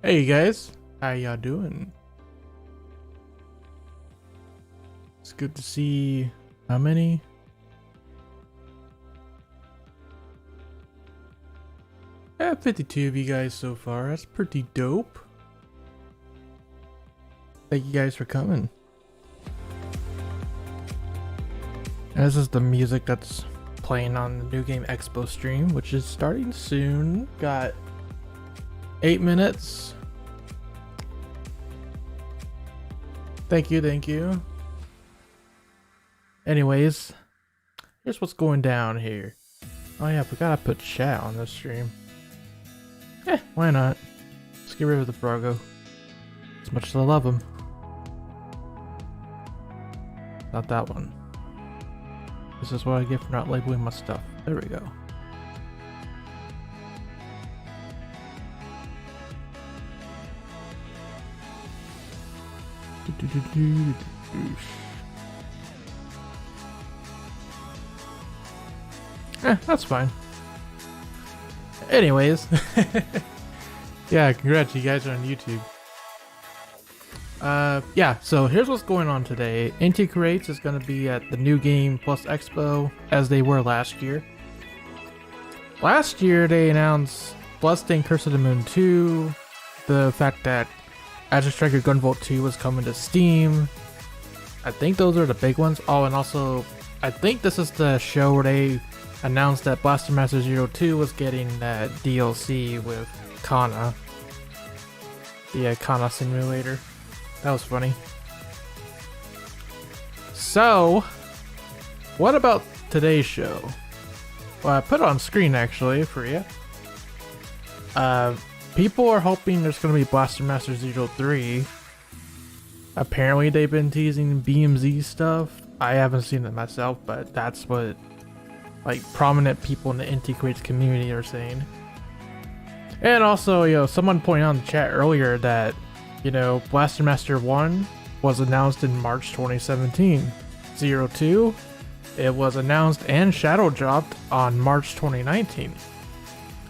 Hey guys, how y'all doing? It's good to see how many? Yeah, 52 of you guys so far. That's pretty dope. Thank you guys for coming. And this is the music that's playing on the New Game Expo stream, which is starting soon. Got 8 minutes. Thank you, thank you. Anyways, here's what's going down here. Oh yeah, I forgot to put chat on this stream. Why not? Let's get rid of the Frogo. As much as I love him. Not that one. This is what I get for not labeling my stuff. There we go. That's fine. Anyways, yeah, congrats, you guys are on YouTube. Yeah, so here's what's going on today. Inti Creates is going to be at the New Game Plus Expo, as they were last year. Last year, they announced Bloodstained Curse of the Moon 2, the fact that Azure Striker Gunvolt 2 was coming to Steam. I think those are the big ones. Oh, and also, I think this is the show where they announced that Blaster Master 02 was getting that DLC with Kana. The Kana simulator. That was funny. So, what about today's show? Well, I put it on screen actually for you. People are hoping there's going to be Blaster Master 03. Apparently they've been teasing BMZ stuff. I haven't seen it myself, but that's what like prominent people in the Inti Creates community are saying. And also, someone pointed out in the chat earlier that, Blaster Master 1 was announced in March 2017. 02, it was announced and shadow dropped on March 2019.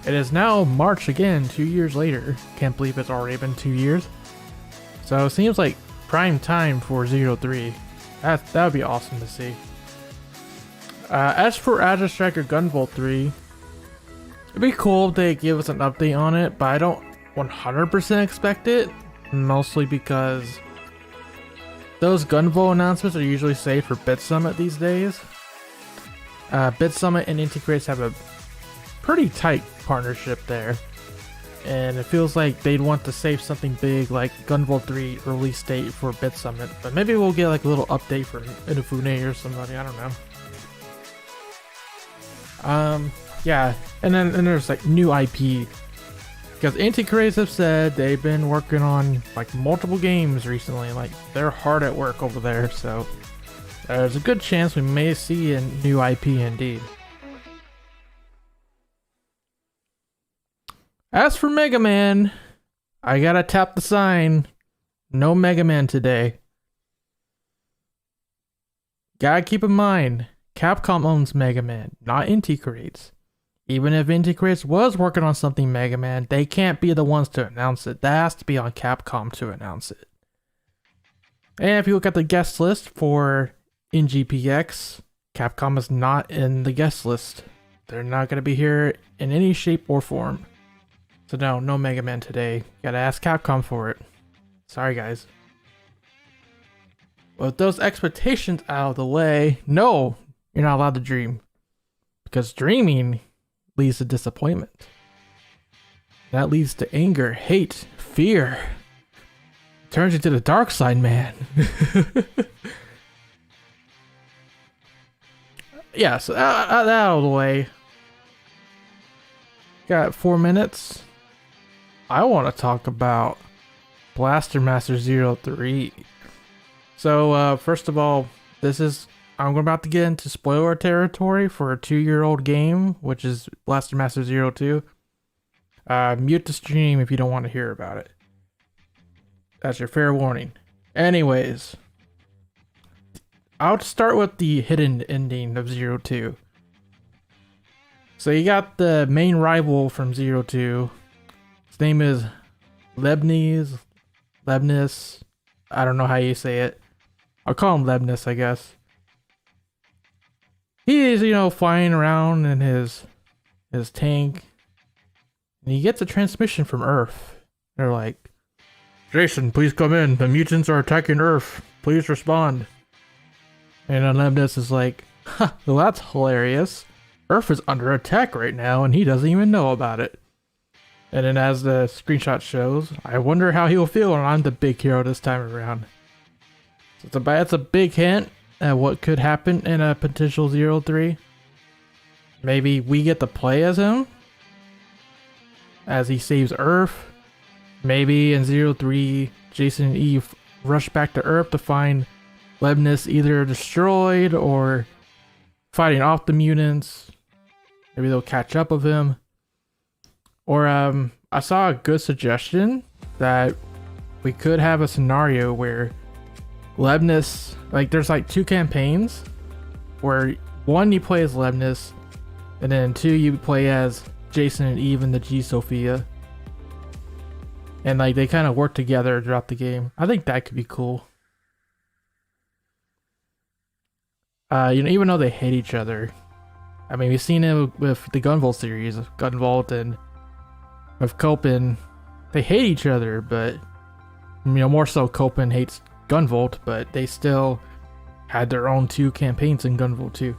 It is now March again, 2 years later. Can't believe it's already been 2 years. So it seems like prime time for 03. That would be awesome to see. As for Azure Striker Gunvolt 3, it'd be cool if they give us an update on it, but I don't 100% expect it. Mostly because those Gunvolt announcements are usually saved for Bit Summit these days. Bit Summit and Inti Creates have a pretty tight partnership there. And it feels like they'd want to save something big like Gunvolt 3 release date for Bit Summit. But maybe we'll get like a little update from Jesusfune or somebody, I don't know. Yeah, and then there's like new IP. Because Inti Creates have said they've been working on like multiple games recently. Like they're hard at work over there, so there's a good chance we may see a new IP indeed. As for Mega Man, I gotta tap the sign. No Mega Man today. Gotta keep in mind, Capcom owns Mega Man, not Inti Creates. Even if Inti Creates was working on something Mega Man, they can't be the ones to announce it. That has to be on Capcom to announce it. And if you look at the guest list for NGPX, Capcom is not in the guest list. They're not going to be here in any shape or form. So no Mega Man today. Gotta ask Capcom for it. Sorry guys. With those expectations out of the way, no, you're not allowed to dream. Because dreaming leads to disappointment. That leads to anger, hate, fear. Turns you to the dark side, man. Yeah, so that out of the way. Got 4 minutes. I want to talk about Blaster Master 03. So, first of all, I'm about to get into spoiler territory for a 2-year-old game, which is Blaster Master 02. Mute the stream if you don't want to hear about it. That's your fair warning. Anyways, I'll start with the hidden ending of 02. So you got the main rival from 02. His name is Leibniz. I don't know how you say it. I'll call him Leibniz, I guess. He's, flying around in his tank, and he gets a transmission from Earth. They're like, Jason, please come in. The mutants are attacking Earth. Please respond. And then Leibniz is like, huh, well, that's hilarious. Earth is under attack right now, and he doesn't even know about it. And then as the screenshot shows, I wonder how he'll feel when I'm the big hero this time around. So it's a big hint at what could happen in a potential 0-3. Maybe we get to play as him, as he saves Earth. Maybe in 0-3, Jason and Eve rush back to Earth to find Leibniz either destroyed or fighting off the mutants. Maybe they'll catch up with him. Or I saw a good suggestion that we could have a scenario where Leibniz, like there's like 2 campaigns where 1 you play as Leibniz, and then 2 you play as Jason and Eve in the G Sophia. And like they kind of work together throughout the game. I think that could be cool. Even though they hate each other. I mean, we've seen it with the Gunvolt series, Gunvolt and with Copen. They hate each other, but more so Copen hates Gunvolt, but they still had their own 2 campaigns in Gunvolt 2.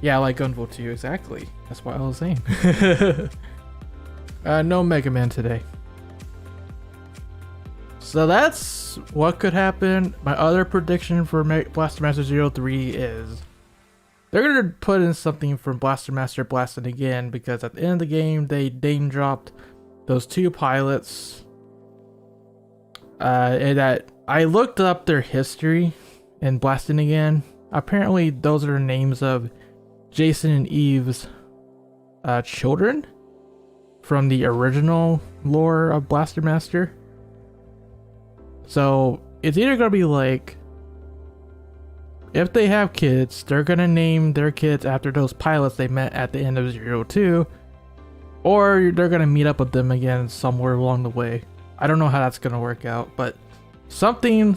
Yeah, I like Gunvolt 2, exactly. That's what I was saying. No Mega Man today. So that's what could happen. My other prediction for Blaster Master 0-3 is they're going to put in something from Blaster Master Blasting Again, because at the end of the game, they name dropped those 2 pilots. And that I looked up their history in Blasting Again. Apparently, those are the names of Jason and Eve's children from the original lore of Blaster Master. So it's either going to be like, if they have kids, they're going to name their kids after those pilots they met at the end of 0-2, or they're going to meet up with them again somewhere along the way. I don't know how that's going to work out, but something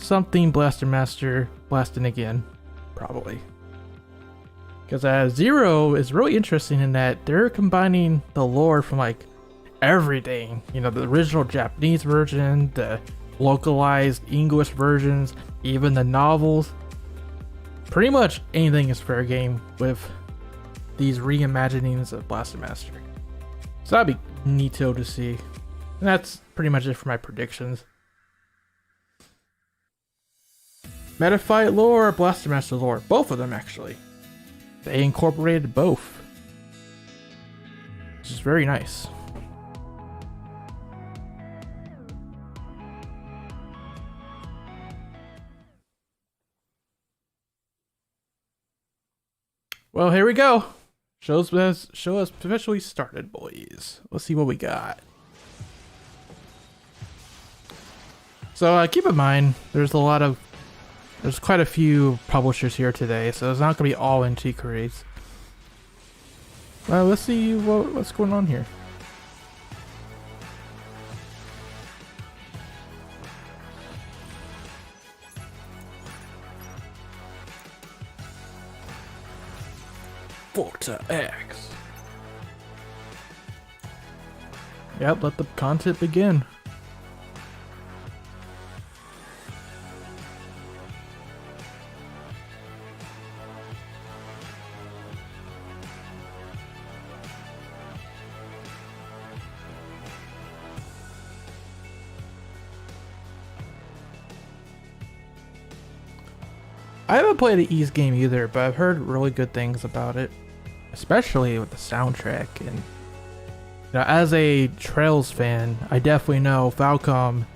Blaster Master Blasting Again, probably. Because 0 is really interesting in that they're combining the lore from like everything. The original Japanese version, the localized English versions, even the novels. Pretty much anything is fair game with these reimaginings of Blaster Master. So that'd be neato to see. And that's pretty much it for my predictions. Metafight lore or Blaster Master lore? Both of them, actually. They incorporated both, which is very nice. Well, here we go. Show has officially started, boys. Let's see what we got. So keep in mind, there's quite a few publishers here today, so it's not gonna be all Inti Creates. Well, let's see what's going on here. Forza X. Yep, let the content begin. I haven't played the Ease game either, but I've heard really good things about it, especially with the soundtrack. And as a Trails fan, I definitely know Falcom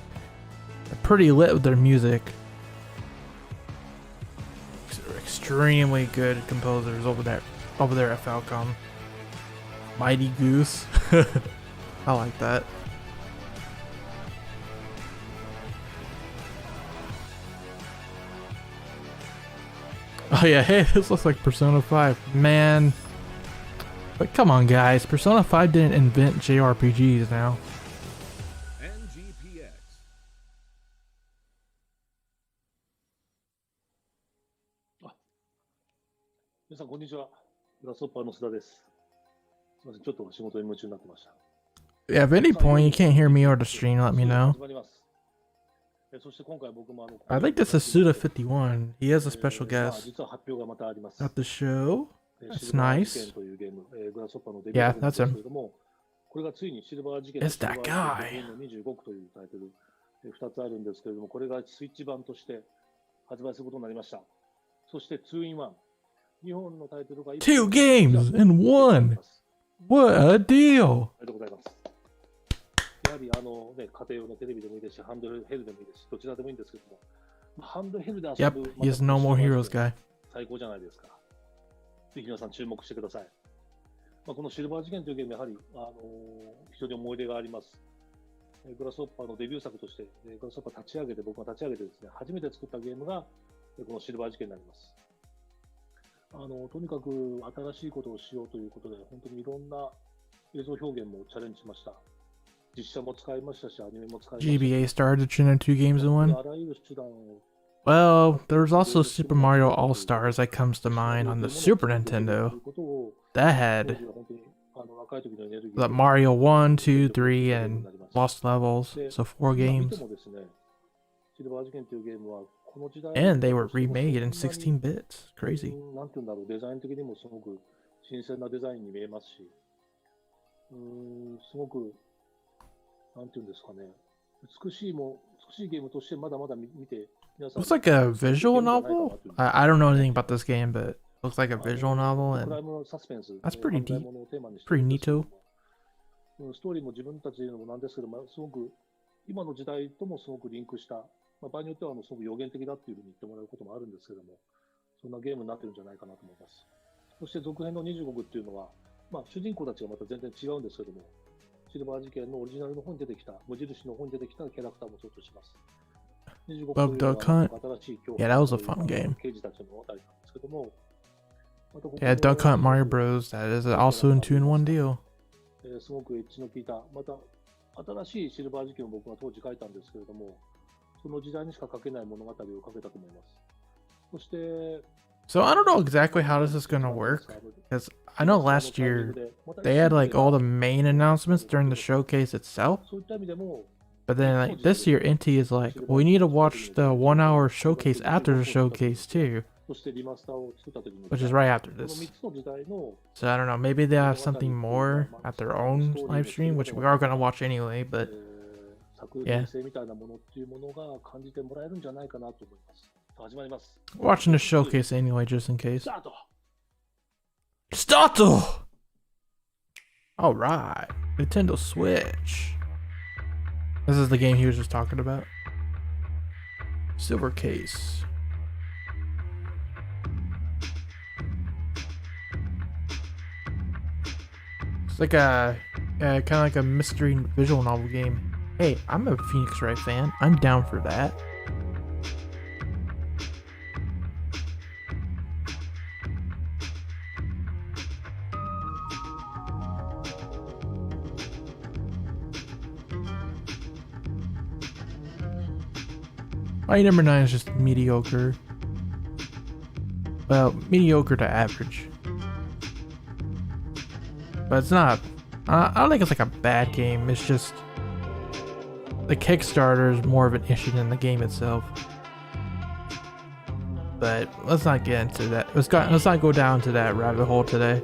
are pretty lit with their music. Extremely good composers over there at Falcom. Mighty Goose. I like that. Oh yeah, hey, this looks like Persona 5. Man. But come on guys, Persona 5 didn't invent JRPGs now. 皆さんこんにちは。グラスホッパーの須田です。すみません、ちょっと仕事に夢中になってました。Yeah, if any point you can't hear me or the stream, let me know. 始まります。そして今回僕も I like this Asuda51. He has a special guest 実は発表がまたあります。 at the show. シ That's ルバー nice. 事件というゲーム、グラスホッパーのデビュー Yeah, 作なん that's です him. けれども、これがついにシルバー事件 It's とシルバ that ー事 guy. 件の25区というタイトル、2つあるんですけれども、これがスイッチ版として発売することになりました。そして 2-in-1、2本のタイトルが Two games in one. What a deal. ありがとうございます。やはり家庭用のテレビでもいいですし、ハンドヘルでもいいですし、どちらでもいいんですけども、ハンドヘルで遊ぶ Yep, he's No More Heroes guy. 最高じゃないですか。ぜひ皆さん注目してください。このシルバー事件というゲーム、やはり、非常に思い出があります。グラスホッパーのデビュー作として、グラスホッパー僕が立ち上げてですね、初めて作ったゲームが、このシルバー事件になります。とにかく新しいことをしようということで、本当にいろんな映像表現もチャレンジしました。実写も使いましたし、アニメも使いました。GBA started to turn 2 games in one. あらゆる手段を Well, there's also Super Mario All-Stars that comes to mind on the Super Nintendo. That had the Mario 1, 2, 3, and Lost Levels, so 4 games. And they were remade in 16 bits. Crazy. なんていうんだろう、デザイン的にもすごく新鮮なデザインに見えますし、すごく、なんていうんですかね、美しいゲームとしてまだまだ見て、Looks like a visual novel? I don't know anything about this game, but it looks like a visual novel, and that's pretty deep. Pretty neato. ストーリーも自分たちでもなんですけども、すごく今の時代ともすごくリンクした、場合によってはすごく予言的だっていうふうに言ってもらうこともあるんですけども、そんなゲームになってるんじゃないかなと思います。そして続編の25区っていうのは、主人公たちがまた全然違うんですけども、シルバー事件のオリジナルの方に出てきた、無印の方に出てきたキャラクターもちょっとします。Bug Duck Hunt? Yeah, that was a fun game. Yeah, Duck Hunt Mario Bros. That is also in 2-in-1 deal. すごくエッジの効いた、また新しいシルバー事件を僕は当時書いたんですけれども、その時代にしか書けない物語を書けたと思います。そして、So I don't know exactly how this is gonna work, because I know last year they had like all the main announcements during the showcase itself. But then like this year Inti is like, well, we need to watch the 1-hour showcase after the showcase too. Which is right after this. So I don't know, maybe they have something more at their own live stream, which we are gonna watch anyway, but yeah. Watching the showcase anyway, just in case. Start! Alright, Nintendo Switch. This is the game he was just talking about. Silver case. It's like a kind of like a mystery visual novel game. Hey, I'm a Phoenix Wright fan. I'm down for that. My number 9 is just mediocre. Well, mediocre to average. But it's not. I don't think it's like a bad game. It's just the Kickstarter is more of an issue than the game itself. But let's not get into that. Let's not go down to that rabbit hole today.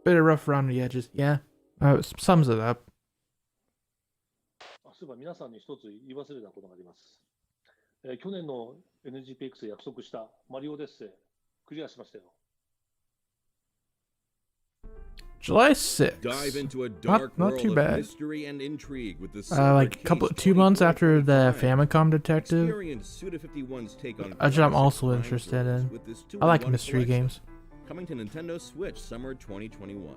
Bit of rough around the edges, yeah. Sums it up. そういえば皆さんに一つ言い忘れたことがあります。去年の NGPX で約束したマリオデッセイクリアしましたよ。July 6th. Not too bad. Like 2 months after the Famicom Detective, which I'm also interested in. I like mystery games. Coming to Nintendo Switch summer 2021.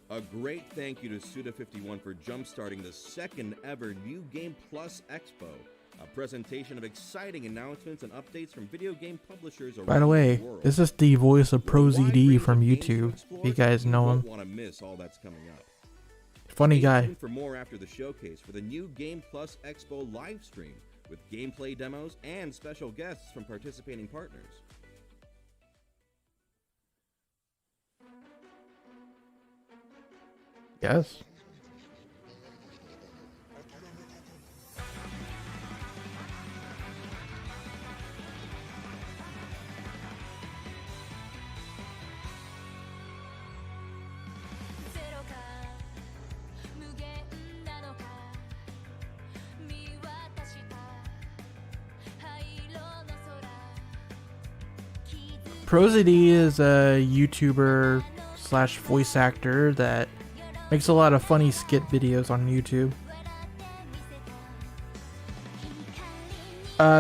A great thank you to Suda51 for jumpstarting the second ever New Game Plus Expo A presentation of exciting announcements and updates from video game publishers around By the way, world. this is the voice of With a wide ProZD range from of games to YouTube. explore, If you guys know won't him. want to miss all that's coming up. Funny Stay guy. tuned for more after the showcase for the new Game Plus Expo live stream with gameplay demos and special guests from participating partners. Yes. ProZD is a YouTuber slash voice actor that makes a lot of funny skit videos on YouTube.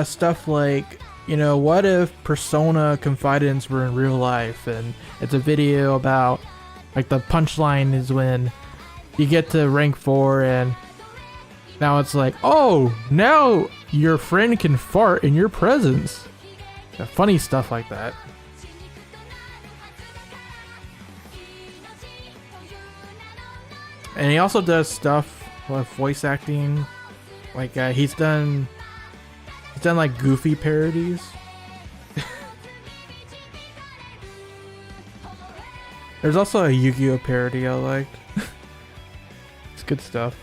Stuff like, you know, what if Persona Confidants were in real life? And it's a video about, like, the punchline is when you get to rank 4 and now it's like, oh, now your friend can fart in your presence. Funny stuff like that. And he also does stuff with voice acting, like he's done like Goofy parodies. There's also a Yu-Gi-Oh parody I liked. It's good stuff.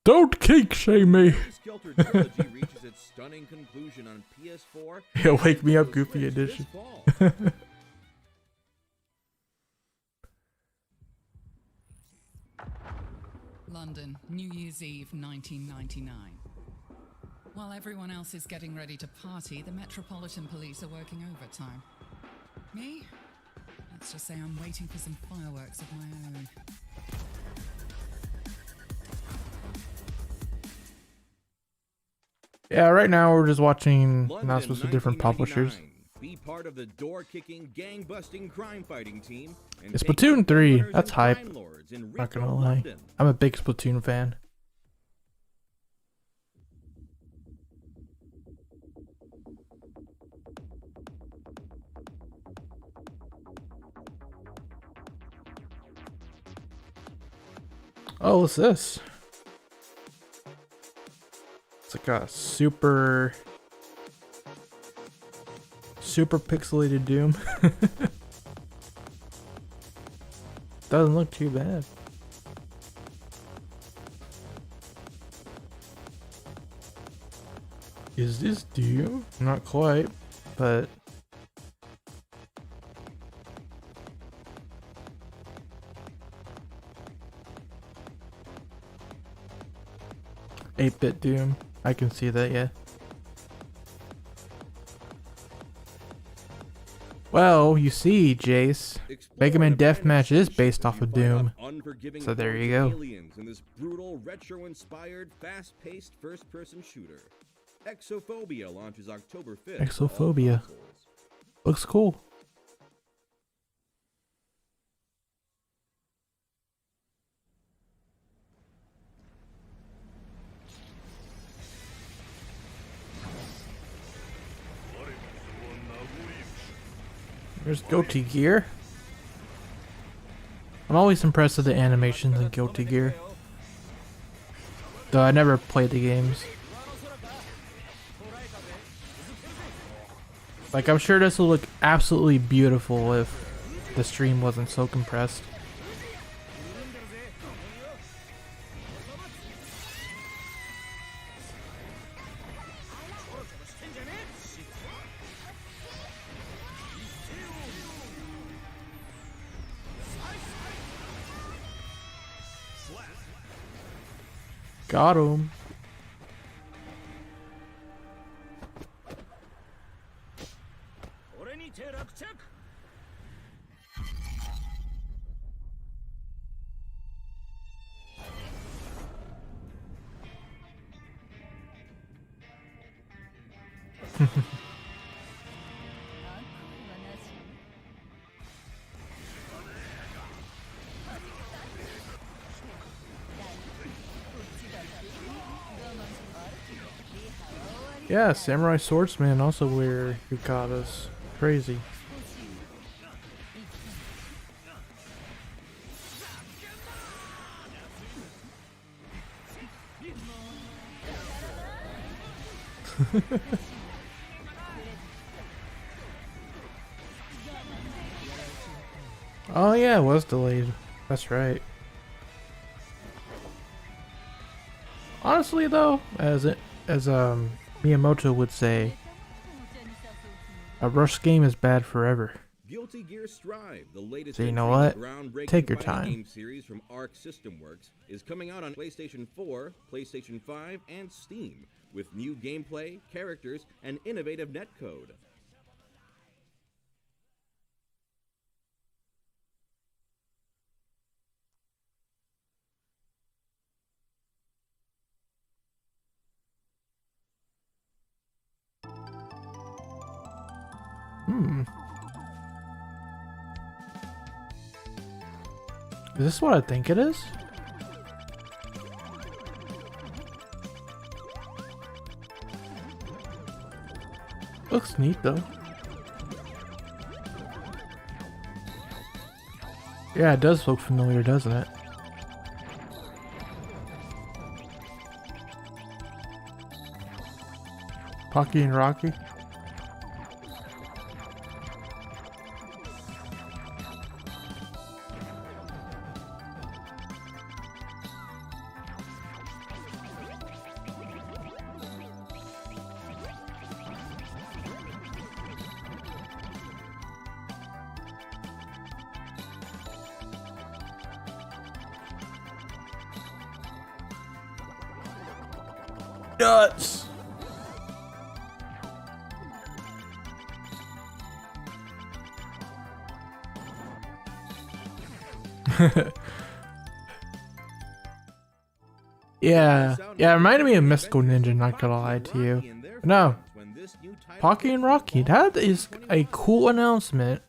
Don't kink shame me. Skelter trilogy reaches its stunning conclusion on PS4. He'll wake me up, Goofy edition. London, New Year's Eve 1999. While everyone else is getting ready to party, the Metropolitan Police are working overtime. Me? Let's just say I'm waiting for some fireworks of my own. Yeah, right now we're just watching London, announcements with different publishers. 1999. Be part of the door-kicking, gang-busting crime-fighting team. And It's take Splatoon on 3. criminals That's and hype. crime lords in Not retro gonna lie. London. I'm a big Splatoon fan. Oh, what's this? It's like a super pixelated Doom. Doesn't look too bad. Is this Doom? Not quite, but eight-bit Doom. I can see that, yeah. Well, you see, Jace, Mega Man Deathmatch is based off of Doom. So there you go. Aliens in this brutal, retro-inspired, fast-paced first-person shooter. Exophobia launches October 5th. for all Exophobia. consoles. Looks cool. There's Guilty Gear. I'm always impressed with the animations in Guilty Gear. Though I never played the games. Like, I'm sure this will look absolutely beautiful if the stream wasn't so compressed. Got him. Yeah, Samurai Swordsman also wear yukatas. Crazy. Oh yeah, it was delayed. That's right. Honestly though, as Miyamoto would say, a rush game is bad forever. Guilty Gear Strive, the latest So you know entry in what? the groundbreaking Take your fighting time. game series from Arc System Works, is coming out on PlayStation 4, PlayStation 5, and Steam, with new gameplay, characters, and innovative netcode. Is this what I think it is? Looks neat though. Yeah, it does look familiar, doesn't it? Pocky and Rocky. Nuts. Yeah, it reminded me of Mystical Ninja, not gonna lie to you. No, Pocky and Rocky, that is a cool announcement.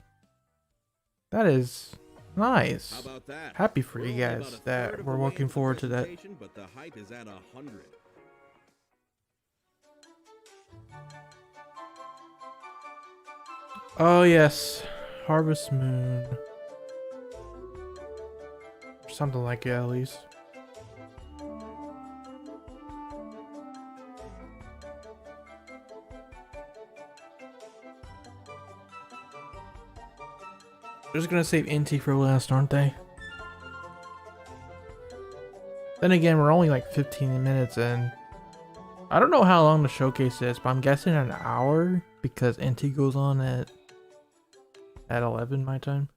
That is nice. How about that? Happy for We're you only guys about a that third of we're the way looking into forward to that. presentation, but the hype is at 100. Oh yes, Harvest Moon. Something like it at least. They're just gonna save Inti for last, aren't they? Then again, we're only like 15 minutes in. I don't know how long the showcase is, but I'm guessing an hour because Inti goes on at 11 my time.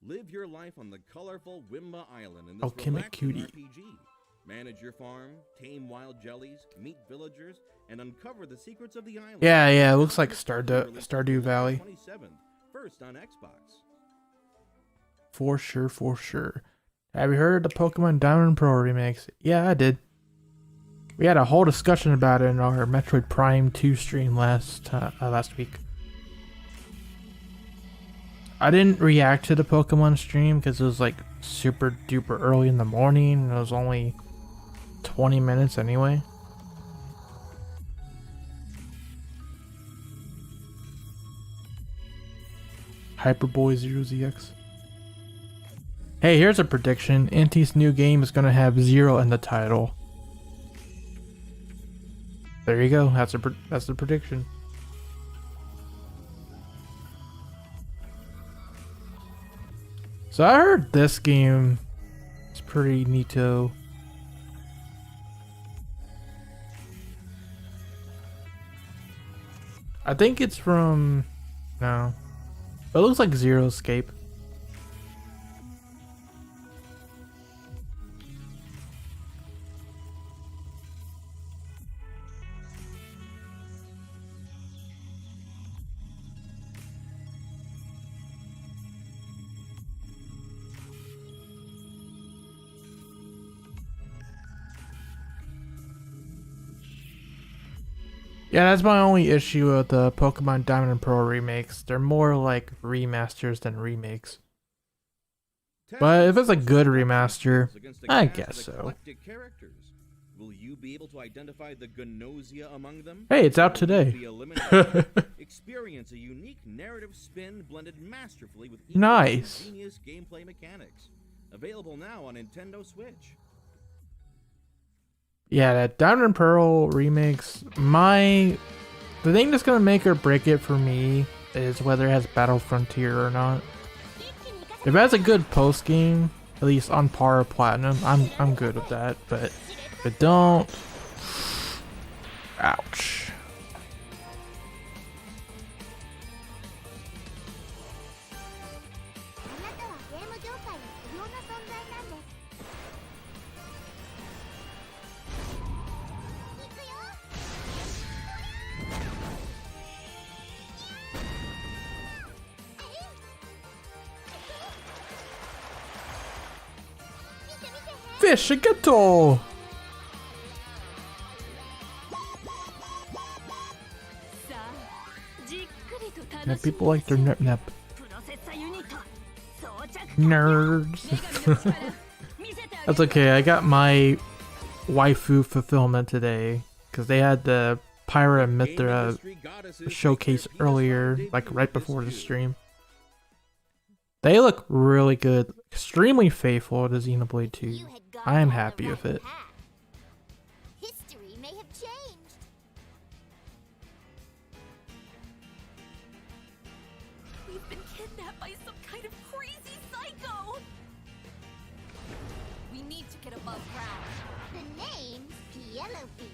Live your life on the colorful Wimba Island in this Alchemic relaxing Cutie. RPG. Manage your farm, tame wild jellies, meet villagers, and uncover the secrets of the island. Yeah, it looks like Stardew Valley. 27th, first on Xbox. For sure. Have you heard of the Pokemon Diamond and Pearl remakes? Yeah, I did. We had a whole discussion about it in our Metroid Prime 2 stream last week. I didn't react to the Pokemon stream because it was like super duper early in the morning and it was only 20 minutes anyway. Hyperboy 0ZX. Hey, here's a prediction. Inti's new game is going to have 0 in the title. There you go. That's the prediction. So I heard this game is pretty neato. I think it's from... No. It looks like Zero Escape. Yeah, that's my only issue with the Pokemon Diamond and Pearl remakes. They're more like remasters than remakes. But if it's a good remaster, I guess so. Will you be able to identify the Gnosia among them? Hey, it's out Or will you today. be eliminated? Experience a unique narrative spin blended masterfully with equally Nice. ingenious gameplay mechanics. Available now on Nintendo Switch. Yeah, that Diamond and Pearl remix, the thing that's gonna make or break it for me is whether it has Battle Frontier or not. If it has a good post game, at least on par with Platinum, I'm good with that. But if it don't, ouch. Fish a ghetto. Yeah, people like their nip nip. Nerds. That's okay. I got my waifu fulfillment today because they had the Pyra and Mithra showcase earlier, like right before the stream. They look really good. Extremely faithful to Xenoblade 2. I am happy with it. History may have changed. We've been kidnapped by some kind of crazy psycho. We need to get above ground. The name's Yellow Feet.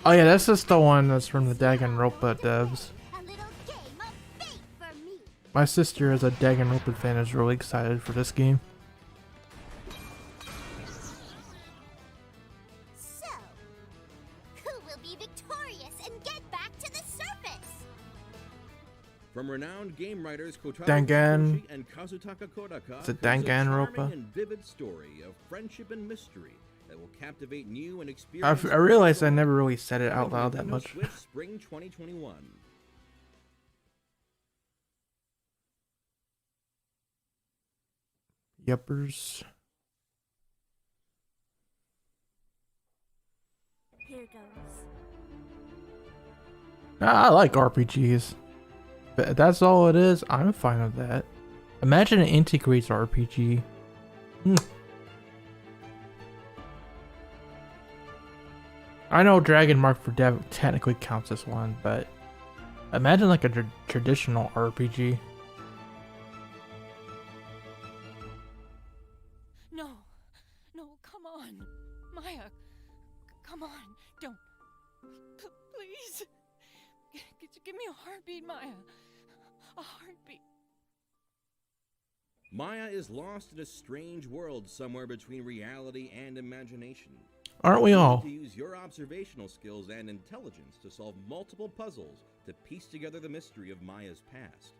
Oh yeah, that's just the one that's from the Danganronpa devs. A little game of fate for me. My sister, as a Danganronpa fan, is really excited for this game. So, who will be victorious and get back to the surface? From renowned game writers Kotaro Dangan. Kikuchi and Kazutaka Kodaka Is it comes a Danganronpa? charming and vivid story of friendship and mystery that will captivate new and experienced. I realized I never really said it out loud that Nintendo much. Switch Spring 2021. Yuppers. Here goes. I like RPGs. But if that's all it is, I'm fine with that. Imagine an Inti Creates RPG. I know Dragon Mark for Dev technically counts as one, but imagine like a traditional RPG. No, come on. Maya, come on, don't. Please. Give me a heartbeat, Maya. A heartbeat. Maya is lost in a strange world somewhere between reality and imagination. Aren't we You need all? to use your observational skills and intelligence to solve multiple puzzles to piece together the mystery of Maya's past.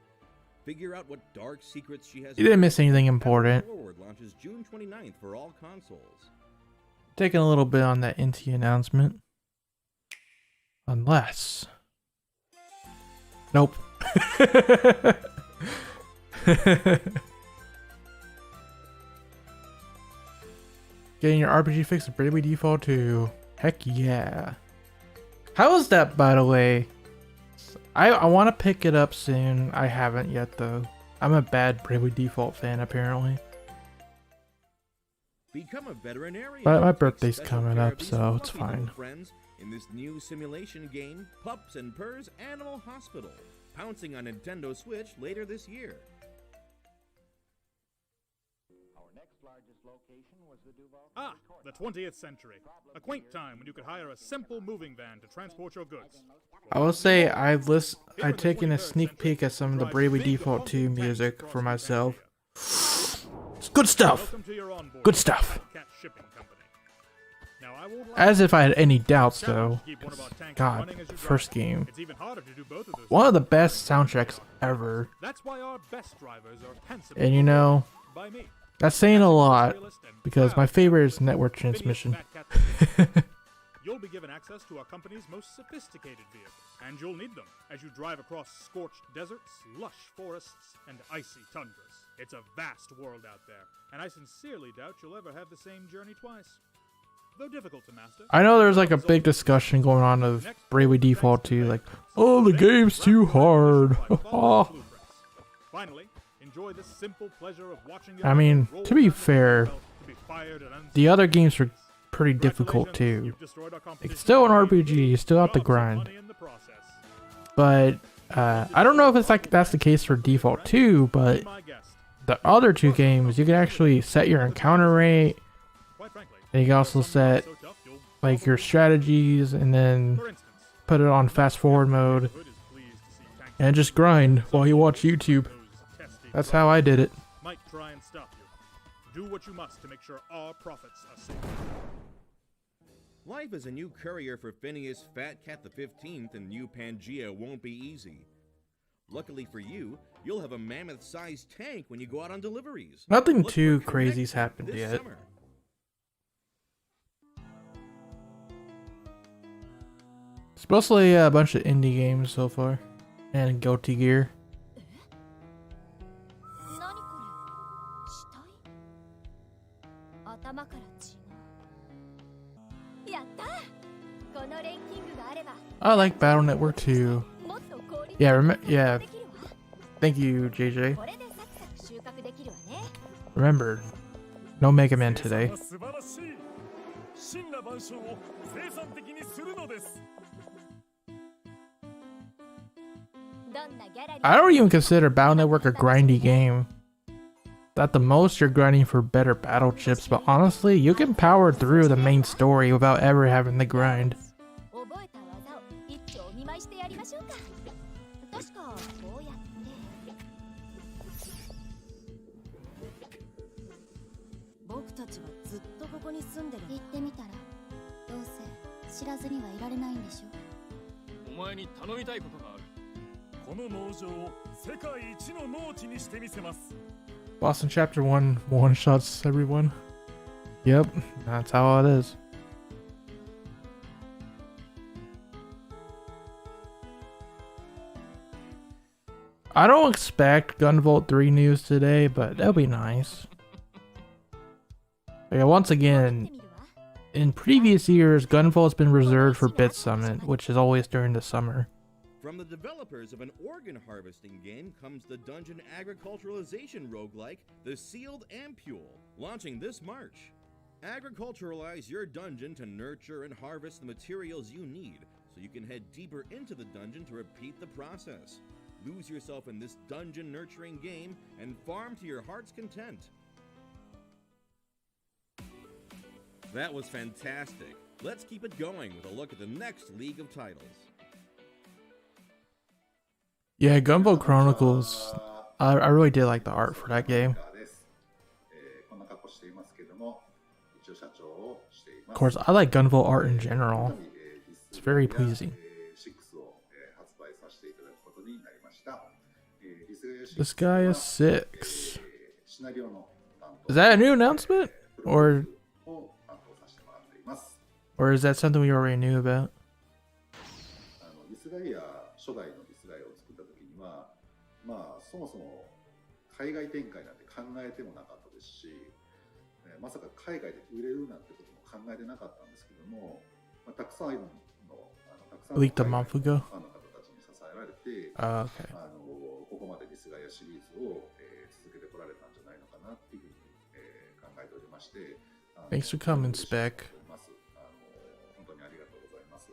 Figure out what dark secrets she has. You didn't miss anything important. Forward launches June 29th for all consoles. Taking a little bit on that Inti announcement. Unless. Nope. Getting your RPG fix of Bravely Default 2. Heck yeah. How is that, by the way? I want to pick it up soon. I haven't yet, though. I'm a bad Bravely Default fan, apparently. Become a veterinarian. But my Take birthday's special coming care of up, these so it's fluffy little fine. Friends in this new simulation game, Pups and Purrs Animal Hospital, pouncing on Nintendo Switch later this year. Ah, the 20th century. A quaint time when you could hire a simple moving van to transport your goods. I will say I've taken a sneak peek at some of the Bravely Default 2 music for myself. It's good stuff. Welcome to your onboard Good stuff. Cat Shipping Company. Now, I won't lie, As if I had any doubts, challenge though. to keep one of our tanks God, running as the you first drive. game. It's even harder to do both of those One of the things. best soundtracks ever. That's why our best drivers are pensive And you know, by me. that's saying a lot Realist and because my proud favorite is of Network Phineas Transmission. Fat Cat. You'll be given access to our company's most sophisticated vehicles, and you'll need them as you drive across scorched deserts, lush forests, and icy tundras. It's a vast world out there, and I sincerely doubt you'll ever have the same journey twice. though difficult to master. I know there's like a big discussion going on of Bravely Default 2, like, oh, the game's too hard. Finally, enjoy the simple pleasure of watching I mean, to be fair, the other games are pretty difficult too. It's still an RPG, you still have to grind. But I don't know if it's like that's the case for Default 2, but the other two games, you can actually set your encounter rate, and you can also set like your strategies, and then put it on fast forward mode, and just grind while you watch YouTube. That's how I did it. Might try and stop you. Do what you must to make sure our profits are safe. Life as a new courier for Phineas Fat Cat the 15th and New Pangea won't be easy. Luckily for you, you'll have a mammoth-sized tank when you go out on deliveries. Nothing too crazy's happened yet. Summer. It's mostly a bunch of indie games so far, and Guilty Gear. I like Battle Network 2. Yeah, thank you, JJ. Remember, no Mega Man today. I don't even consider Battle Network a grindy game. At the most, you're grinding for better battle chips, but honestly, you can power through the main story without ever having to grind. Boston Chapter 1 one-shots everyone. Yep, that's how it is. I don't expect Gunvolt 3 news today, but that'll be nice. Okay, once again, in previous years, Gunvolt's been reserved for Bit Summit, which is always during the summer. From the developers of an organ harvesting game comes the dungeon agriculturalization roguelike, The Sealed Ampule, launching this March. Agriculturalize your dungeon to nurture and harvest the materials you need, so you can head deeper into the dungeon to repeat the process. Lose yourself in this dungeon nurturing game and farm to your heart's content. That was fantastic. Let's keep it going with a look at the next League of Titles. Yeah, Gunvolt Chronicles, I really did like the art for that game. Of course, I like Gunvolt art in general. It's very pleasing. This guy is 6. Is that a new announcement? Or is that something we already knew about? そもそも海外展開なんて考えてもなかったですし、まさか海外で売れるなんてことも考えてなかったんですけども、たくさんのたくさんのファンの方たちに支えられて、ここまでリスガイアシリーズを続けてこられたんじゃないのかなっていうふうに考えておりまして、Thanks for coming, Spec. 本当にありがとうございます。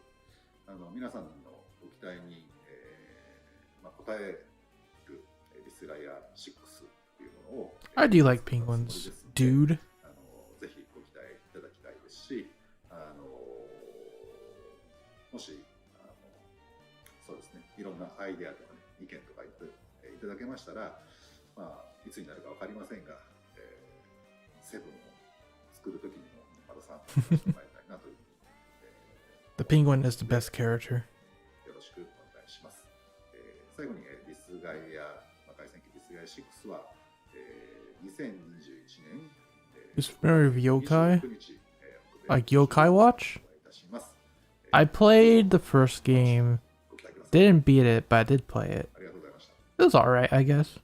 皆さんのご期待に応え I do like penguins, dude. ぜひご期待いただきたいですし、もしそうですね、いろんなアイデアとかね、意見とかいただけましたら、いつになるかわかりませんが、セブンを作るときにもまだ参加してもらいたいなという。The penguin is the best character. よろしくお願いします。最後にディスガイア 6は、2021年 Is familiar with Yokai? Like Yokai Watch? I played the first game. Didn't beat it, but I did play it. It was alright, I guess.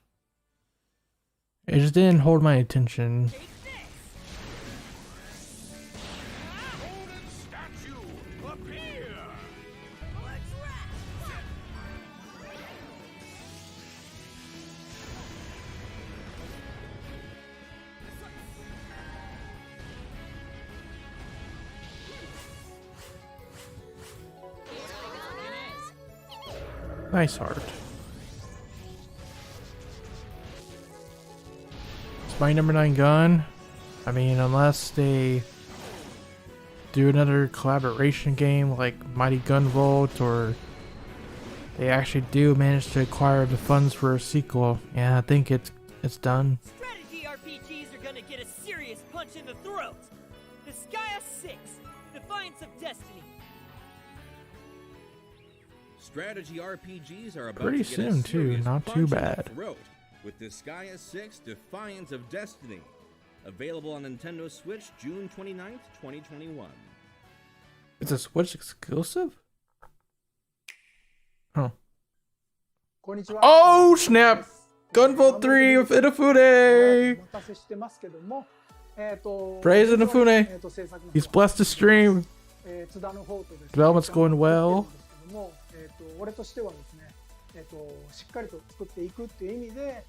It just didn't hold my attention. Nice heart. It's my number 9 gun. I mean, unless they do another collaboration game like Mighty Gunvolt, or they actually do manage to acquire the funds for a sequel. Yeah, I think it's done. Strategy RPGs are gonna get a serious punch in the throat. The Skya 6, Defiance of Destiny. Strategy RPGs are about Pretty to get soon, a too, serious not punch too in the bad. throat with the Skya 6 Defiance of Destiny. Available on Nintendo Switch June 29th, 2021. It's a Switch exclusive? Huh. Oh snap! Gunvolt 3 with Inafune! Praise Inafune! He's blessed to stream! Development's going well. 俺としてはですね、しっかりと作っていくっていう意味で、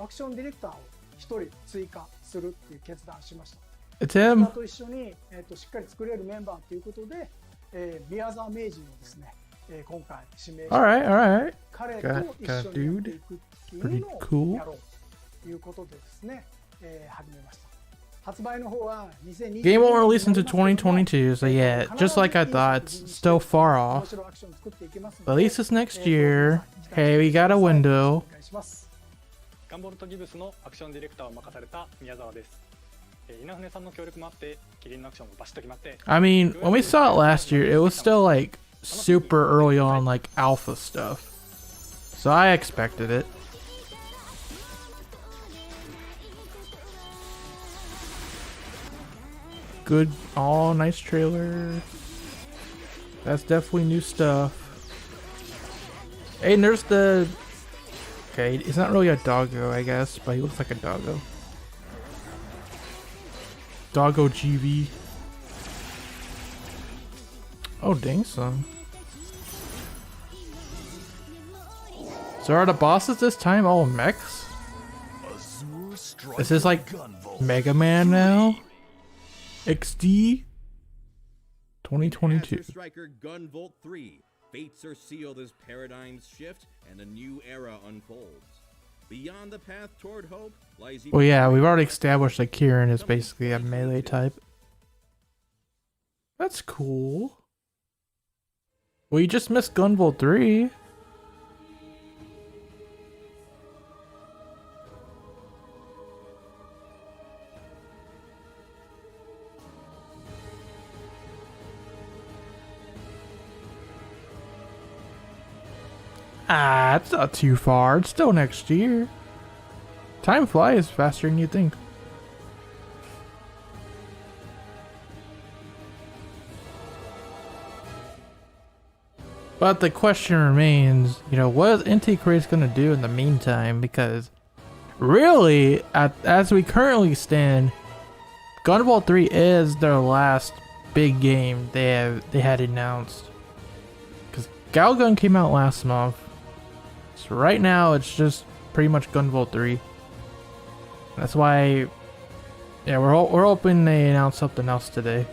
アクションディレクターを一人追加するっていう決断をしました。 It's him! と一緒に、しっかり作れるメンバーということで、宮沢名人をですね、今回指名して、Alright. 彼と一緒にやっていくっていうのをやろうということでですね、始めました。 Game won't release into 2022, so yeah, just like I thought, it's still far off. Releases next year. Hey, we got a window. ガンボルトギブスのアクションディレクターを任された宮沢です。稲船さんの協力もあってキリンのアクションもバシッと決まって。 I mean, when we saw it last year, it was still like super early on, like alpha stuff. So I expected it. Good, oh, nice trailer. That's definitely new stuff. Hey, and there's the... Okay, he's not really a doggo, I guess, but he looks like a doggo. Doggo GV. Oh, dang son. So are the bosses this time all mechs? Is this like Mega Man now? XD 2022. Master Striker Gunvolt 3. Fates are sealed as paradigms shift and a new era unfolds. Beyond the path toward hope lies. Well, yeah, we've already established that Kieran is basically a melee type. That's cool. Well, you just missed Gunvolt 3. Ah, it's not too far. It's still next year. Time flies faster than you think. But the question remains, you know, what is Inti Creates going to do in the meantime? Because really, as we currently stand, Gunvolt 3 is their last big game they had announced. Because Galgun came out last month. So right now, it's just pretty much Gunvolt 3. That's why, yeah, we're hoping they announce something else today.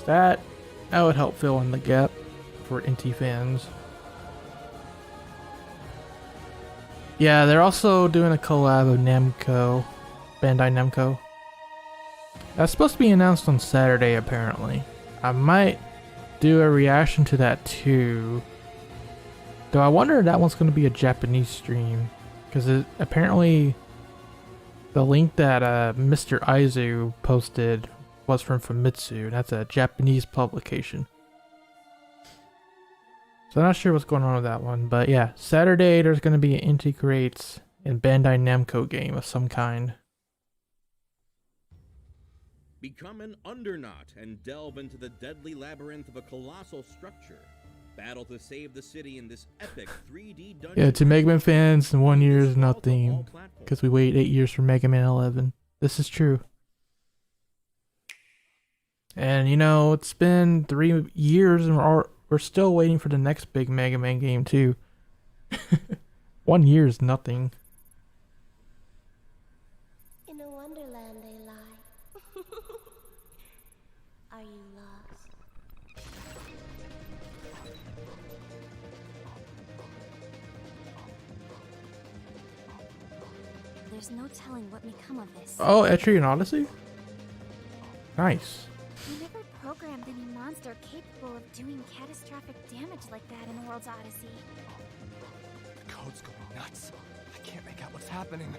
That would help fill in the gap for Inti fans. Yeah, they're also doing a collab with Namco, Bandai Namco. That's supposed to be announced on Saturday, apparently. I might do a reaction to that too. Though I wonder if that one's going to be a Japanese stream. Because apparently the link that Mr. Aizu posted was from Famitsu. That's a Japanese publication. So I'm not sure what's going on with that one. But yeah, Saturday there's going to be an Inti Creates and Bandai Namco game of some kind. Become an Underknot and delve into the deadly labyrinth of a colossal structure. Battle to save the city in this epic 3D dungeon. Yeah, to Mega Man fans, 1 year is nothing. Because we wait 8 years for Mega Man 11. This is true. And you know, it's been 3 years and we're still waiting for the next big Mega Man game too. 1 year is nothing. In a wonderland they lie. Are you lost? there's no telling what may come of this. Oh, Etrian Odyssey? Nice. We never programmed any monster capable of doing catastrophic damage like that in the world's Odyssey. The code's going nuts. I can't make out what's happening.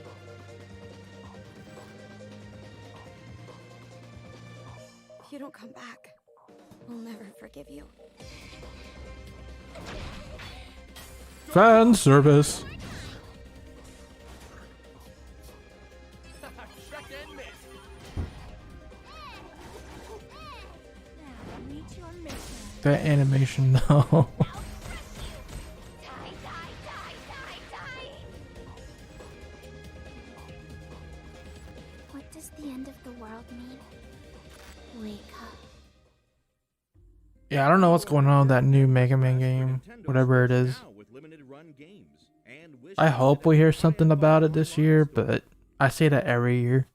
If you don't come back, we'll never forgive you. Fan service. That animation though. What does the end of the world mean? Wake up. Yeah, I don't know what's going on with that new Mega Man game, whatever it is. I hope we hear something about it this year, but I say that every year.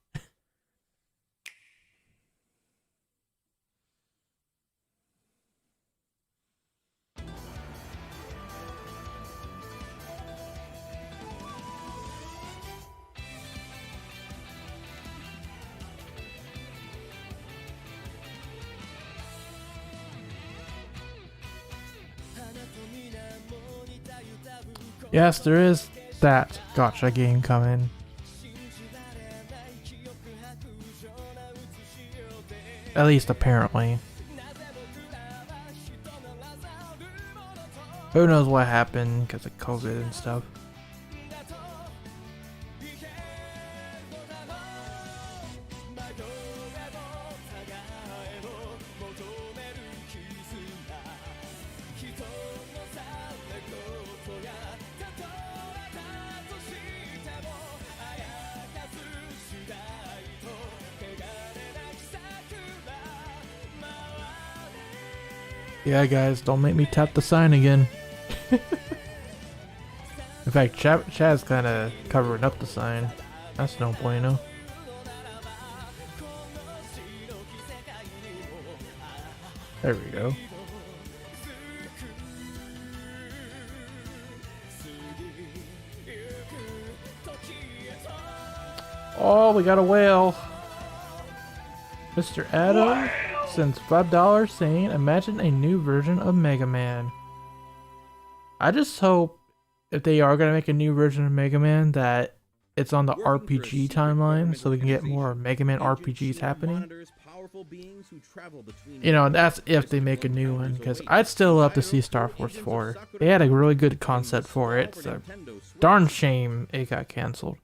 Yes, there is that gotcha game coming. At least apparently. Who knows what happened because of COVID and stuff. Yeah, guys, don't make me tap the sign again. In fact, Chad's kind of covering up the sign. That's no bueno. There we go. Oh, we got a whale. Mr. Adam sends $5 saying, imagine a new version of Mega Man. I just hope if they are going to make a new version of Mega Man that it's on the RPG timeline so we can get more Mega Man RPGs happening. You know, that's if they make a new one, because I'd still love to see Star Force 4. They had a really good concept for it. It's a darn shame it got cancelled.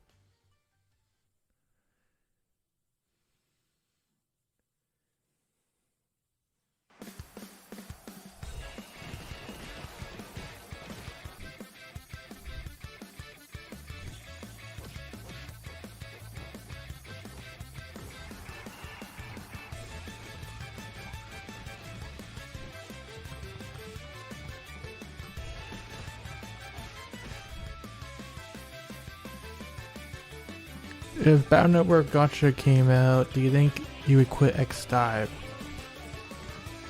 If Battle Network Gotcha came out, do you think you would quit X Dive?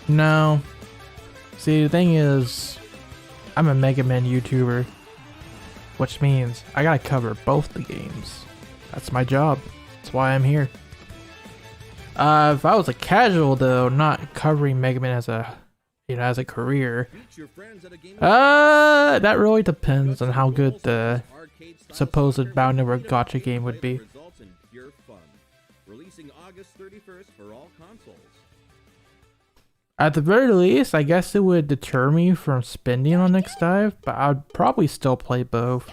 No. See, the thing is, I'm a Mega Man YouTuber, which means I gotta cover both the games. That's my job. That's why I'm here. If I was a casual though, not covering Mega Man as a, as a career, that really depends on how good the supposed Battle Network Gotcha game would be. Releasing August 31st for all consoles. At the very least, I guess it would deter me from spending on X Dive, but I'd probably still play both.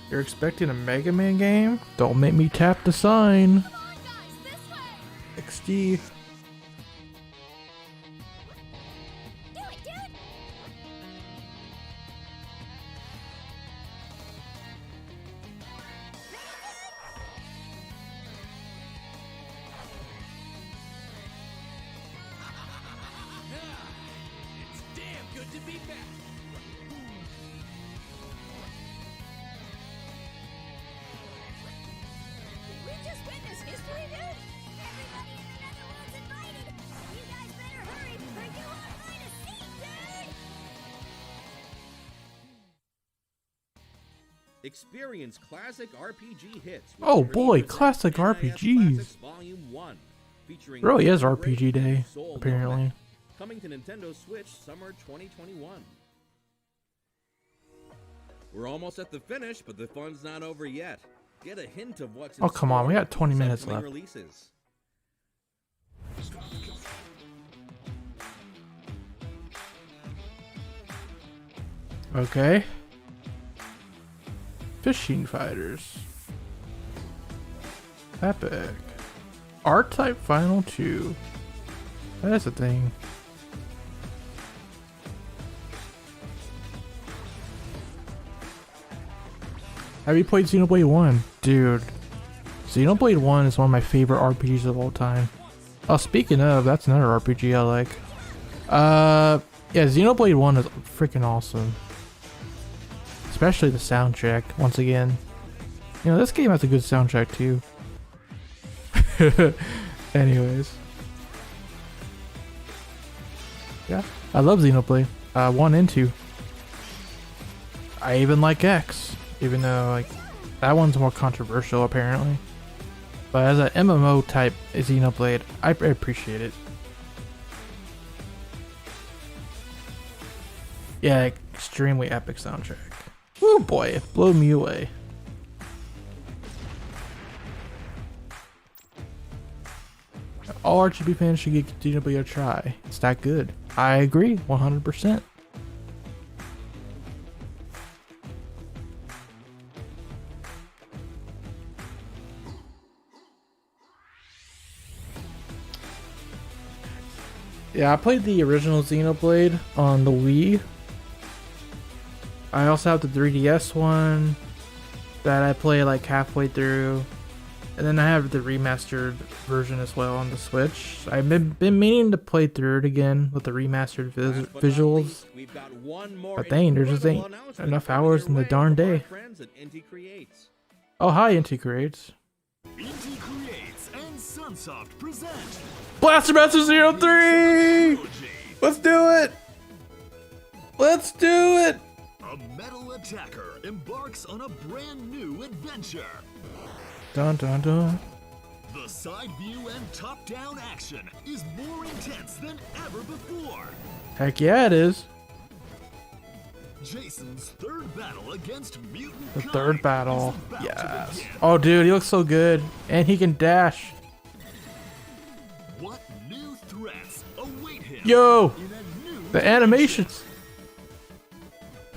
You're expecting a Mega Man game? Don't make me tap the sign. XD. We just witnessed history, dude! Experience classic RPG hits. with Oh boy, 30% classic NIS RPGs. Classics Volume 1, featuring Really is great RPG day, Soul apparently. Nomad, coming to Nintendo Switch summer 2021. We're almost at the finish, but the fun's not over yet. Get a hint of what's in Oh, come on, we got 20 these minutes upcoming left. Releases. Okay. Fishing fighters. Epic. R-Type Final 2. That is a thing. Have you played Xenoblade 1? Dude. Xenoblade 1 is one of my favorite RPGs of all time. Oh, speaking of, that's another RPG I like. Yeah, Xenoblade 1 is freaking awesome. Especially the soundtrack, once again. You know, this game has a good soundtrack too. Anyways. Yeah, I love Xenoblade. 1 and 2. I even like X. Even though, like, that one's more controversial, apparently. But as an MMO type Xenoblade, I appreciate it. Yeah, extremely epic soundtrack. Woo boy, it blew me away. All RGB fans should give Xenoblade a try. It's that good. I agree, 100%. Yeah, I played the original Xenoblade on the Wii. I also have the 3DS one that I play like halfway through. And then I have the remastered version as well on the Switch. I've been meaning to play through it again with the remastered visuals. But dang, there just ain't enough hours in the darn day. Oh, hi, Inti Creates. Inti Creates and Sunsoft present Blaster Master 03! Let's do it! Let's do it! A metal attacker embarks on a brand new adventure. Dun dun dun. The side view and top-down action is more intense than ever before. Heck yeah, it is. Jason's third battle against mutant The Kai third battle. is about to Yes. begin. Oh, dude, he looks so good. And he can dash. What new threats await him Yo! in a new The animations.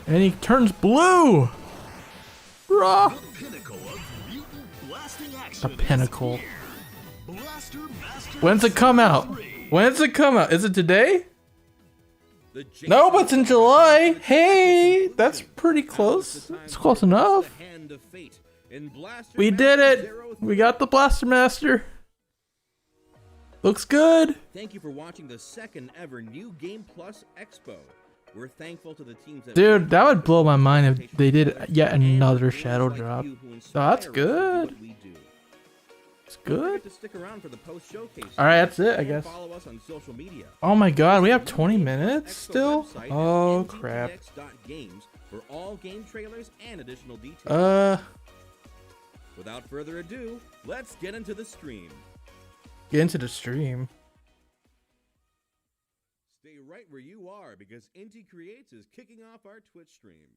And he turns blue. Raw. The pinnacle of mutant blasting The action is pinnacle. here. Blaster Master When's it come out? 03. When's it come out? Is it today? No, but it's in July. Hey, that's pretty close. It's close enough. We did it. We got the Blaster Master. Looks good. Thank you for watching the second ever New Game Plus Expo. We're thankful to the teams that Dude, that would blow my mind if they did yet another shadow drop. Oh, that's good. It's good. Alright, that's it, I guess. Follow us on social media. Oh my god, we have 20 minutes still? Oh crap. NGPX.games for all game trailers and additional details. Without further ado, let's get into the stream. Get into the stream. Stay right where you are because Inti Creates is kicking off our Twitch stream.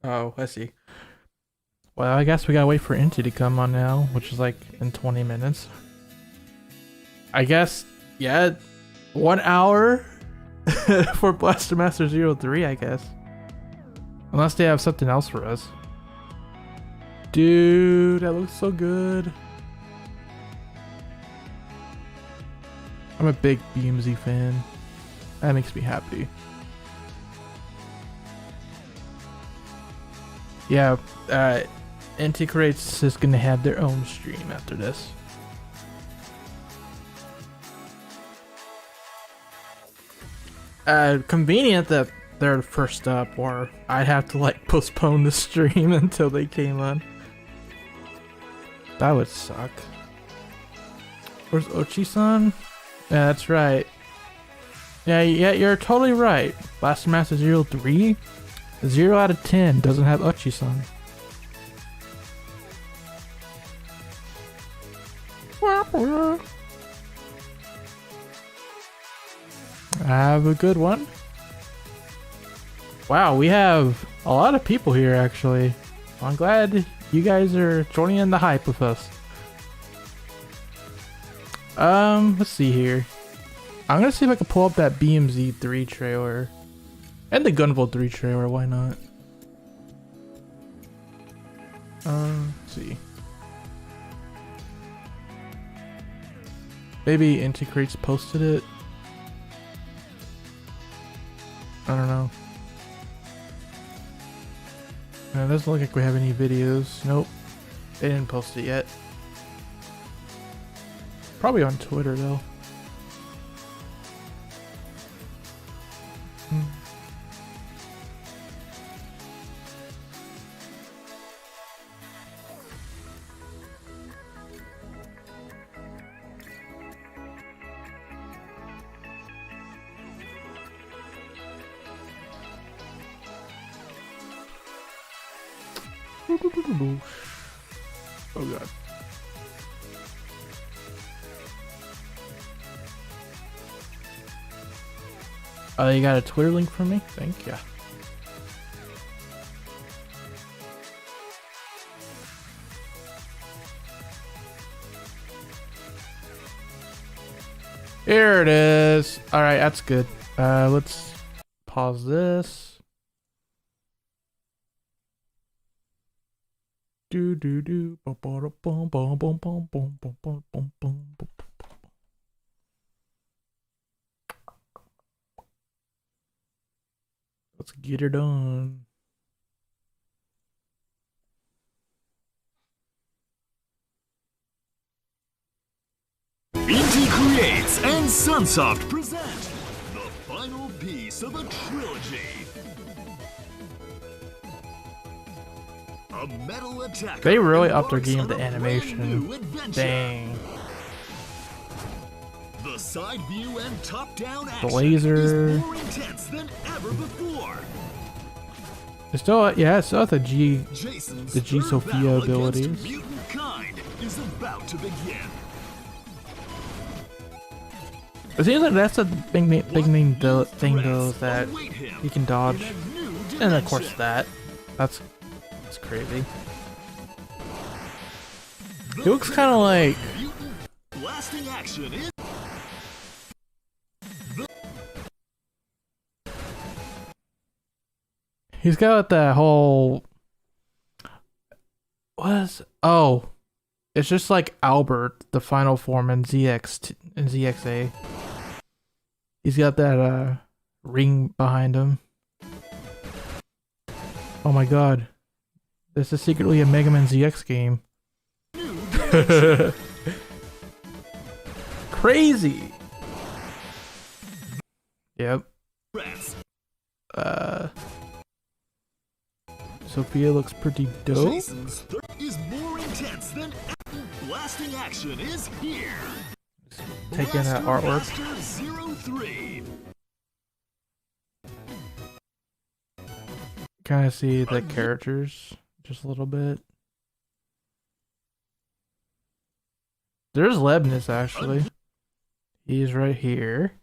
Oh, I see. Well, I guess we gotta wait for Inti to come on now, which is like in 20 minutes. I guess, yeah, 1 hour for Blaster Master 03, I guess. Unless they have something else for us. Dude, that looks so good. I'm a big BMZ fan. That makes me happy. Yeah, Inti Creates is gonna have their own stream after this. Convenient that they're first up, or I'd have to like postpone the stream until they came on. That would suck. Where's Ochi-san? Yeah, that's right. Yeah, you're totally right. Blaster Master 03, 0 out of 10 doesn't have Ochi-san. Have a good one. Wow, we have a lot of people here actually. I'm glad you guys are joining in the hype with us. Let's see here. I'm gonna see if I can pull up that BMZ 3 trailer. And the Gunvolt 3 trailer, why not? Let's see. Maybe Inti Creates posted it. I don't know. It doesn't look like we have any videos. Nope. They didn't post it yet. Probably on Twitter though. Oh god. Oh, you got a Twitter link for me? Thank you. Here it is. Alright, that's good. Let's pause this. Do do do bum bum bum bum bum bum bum bum bum bum. Let's get her done. Inti Creates and Sunsoft present the final piece of a trilogy. A metal attacker. They really upped their game with the animation. Dang. The side view and top-down action The laser. is more intense than ever before. It's still, yeah, it's still have the Jason's G third Sophia battle against abilities. mutant kind is about to begin. It seems like that's a big name thing though, is that he can dodge, and of course that's crazy. He looks kind of like Blasting action is he's got that whole it's just like Albert, the final form in ZXA. He's got that ring behind him. Oh my god. This is secretly a Mega Man ZX game. Crazy. Yep. Sophia looks pretty dope. Jason's third is more intense than ever. Blasting action is here. Taking that artwork. Blaster 03. Kind of see the characters just a little bit. There's Lebnis actually. He's right here.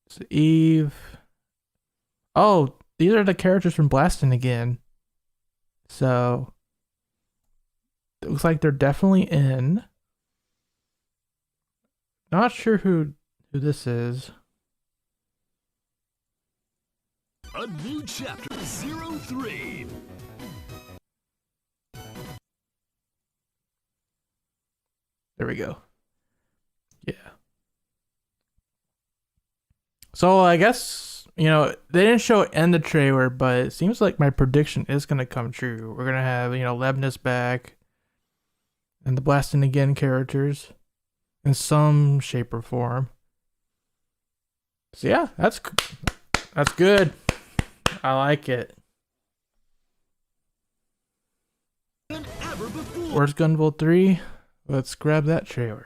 It's Eve. Oh, these are the characters from Blasting again. So it looks like they're definitely in. Not sure who this is. A new chapter 03. There we go. Yeah. So I guess, you know, they didn't show it in the trailer, but it seems like my prediction is going to come true. We're going to have, you know, Lebnis back and the Blasting Again characters in some shape or form. So yeah, that's good. I like it. Where's Gunvolt 3? Let's grab that trailer.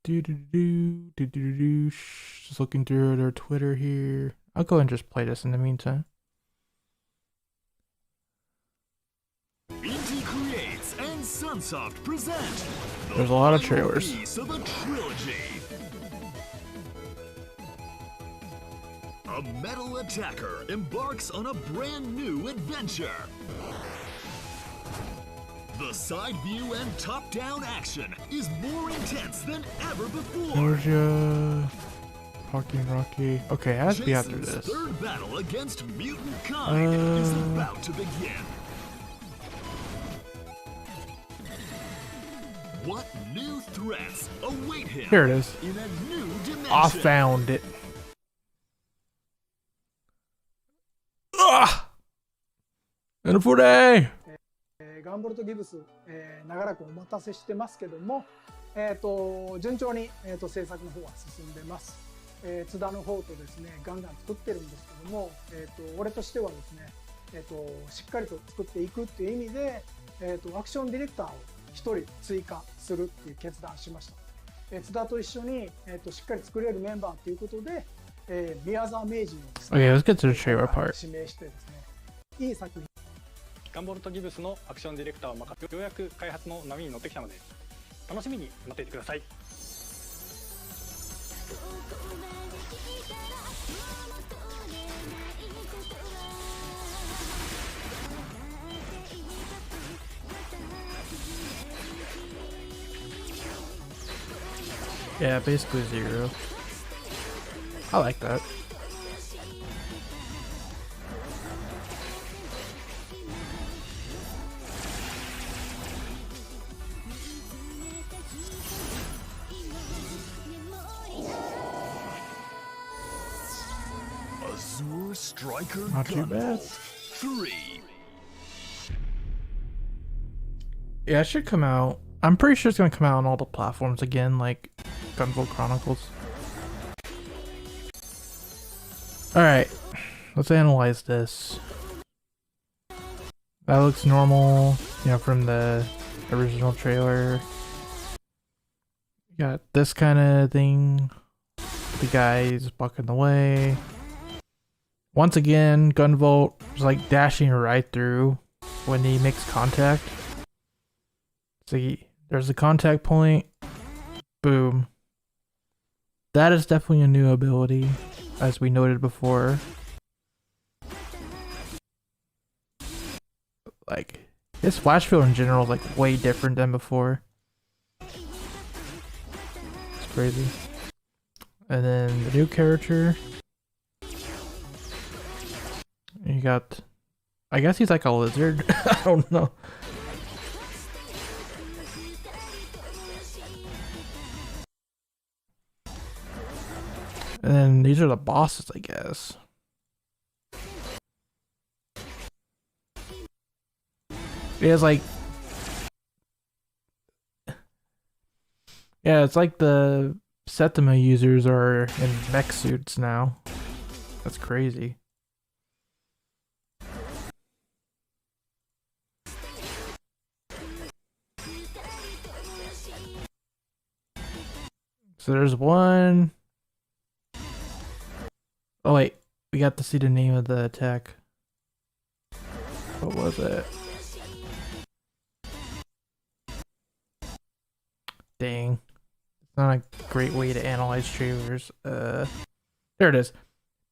Just looking through their Twitter here. I'll go and just play this in the meantime. Sunsoft present There's a lot of trailers. piece of a trilogy. A metal attacker embarks on a brand new adventure. The side view and top-down action is more intense than ever before. Georgia, Rocky. Okay, it has to be after Jason's this. third battle against mutant kind is about to begin. What new threats await him Here it is. in a new dimension? I found it. Ah! And for day. ガンボルトギブス、長らくお待たせしてますけども、順調に、制作の方は進んでます。津田の方とですね、ガンガン作ってるんですけども、俺としてはですね、しっかりと作っていくっていう意味で、アクションディレクターを1人追加するっていう決断しました。津田と一緒に、しっかり作れるメンバーということで、宮沢名人をですね、Okay, let's get to the trailer part. 指名してですね、いい作品。ガンボルトギブスのアクションディレクターを任せ、ようやく開発の波に乗ってきたので、楽しみに待っていてください。Yeah, basically 0. I like that. Azure Striker Not too bad. 3. Yeah, it should come out. I'm pretty sure it's gonna come out on all the platforms again, like Gunvolt Chronicles. Alright, let's analyze this. That looks normal, you know, from the original trailer. You got this kind of thing. The guy's blocking the way. Once again, Gunvolt is like dashing right through when he makes contact. See, there's a contact point. Boom. That is definitely a new ability, as we noted before. Like, his flash field in general is like way different than before. It's crazy. And then the new character. You got, I guess he's like a lizard. I don't know. And then these are the bosses, I guess. It has like, yeah, it's like the Septima users are in mech suits now. That's crazy. So there's one. Oh wait, we got to see the name of the attack. What was it? Dang. It's not a great way to analyze trailers. There it is.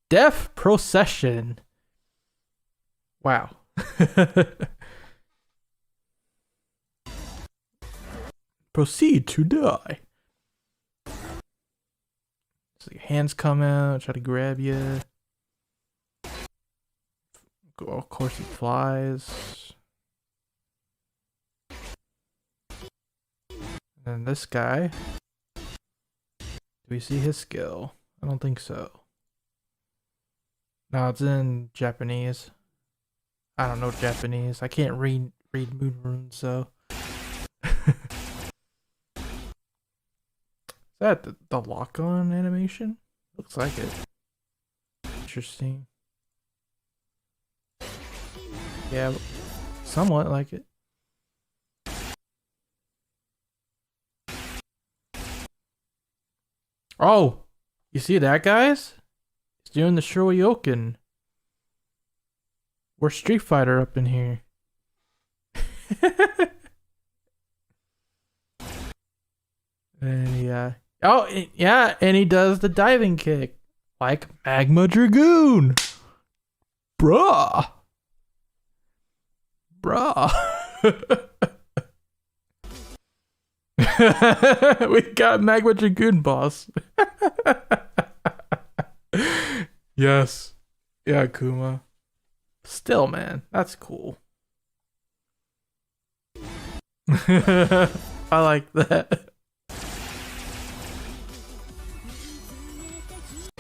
Death Procession. Wow. Proceed to die. So your hands come out, try to grab you. Of course he flies. And this guy. Do we see his skill? I don't think so. No, it's in Japanese. I don't know Japanese. I can't read moon runes, so. Is that the lock-on animation? Looks like it. Interesting. Yeah, somewhat like it. Oh! You see that, guys? He's doing the Shoryuken. We're Street Fighter up in here. And yeah. Oh, yeah, and he does the diving kick. Like Magma Dragoon. Bruh. We got Magma Dragoon, boss. Yes. Yeah, Kuma. Still, man, that's cool. I like that.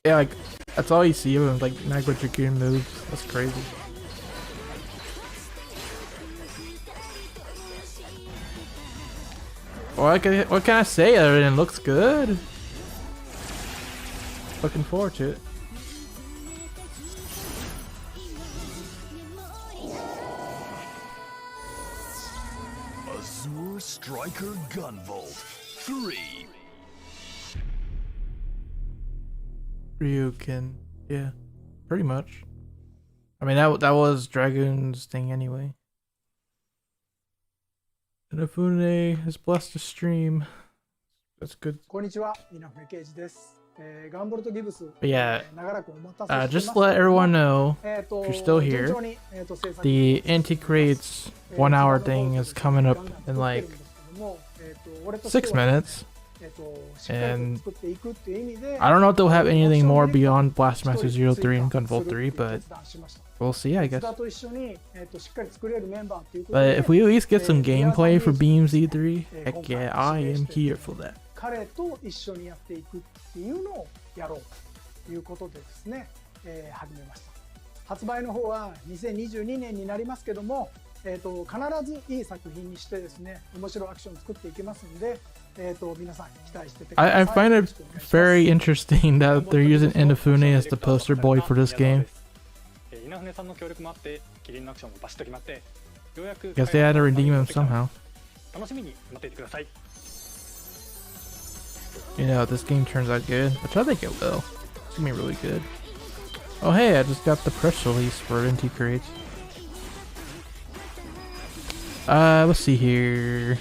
Yeah, like that's all you see of him, like Magma Dragoon moves. That's crazy. What can I say other than it looks good? Looking forward to it. Azure Striker Gunvolt 3. Ryukin, yeah, pretty much. I mean that was Dragoon's thing anyway. Inafune has blessed the stream. That's good. こんにちは、Inafune Cage です。Gunvolt Gibbs. But yeah, 長らくお待たせしてます。 just to let everyone know, if you're still here, the Inti Creates 1 hour thing is coming up in like 6 minutes. And I don't know if they'll have anything more beyond Blastmaster 03 and Gunvolt 3, but we'll see, I guess. But if we at least get some gameplay for BMZ3, heck yeah, I am here for that. 彼と一緒にやっていくっていうのをやろうということでですね、始めました。発売の方は2022年になりますけども、必ずいい作品にしてですね、面白いアクションを作っていきますので、皆さん期待しててください。I find it very interesting that they're using Inafune as the poster boy for this game. 稲船さんの協力もあって、キリンのアクションもバシッと決まって、ようやく Guess they had to redeem him somehow. 楽しみに待っていてください。You know, if this game turns out good, which I think it will. It's gonna be really good. Oh hey, I just got the press release for Inti Creates. Let's see here.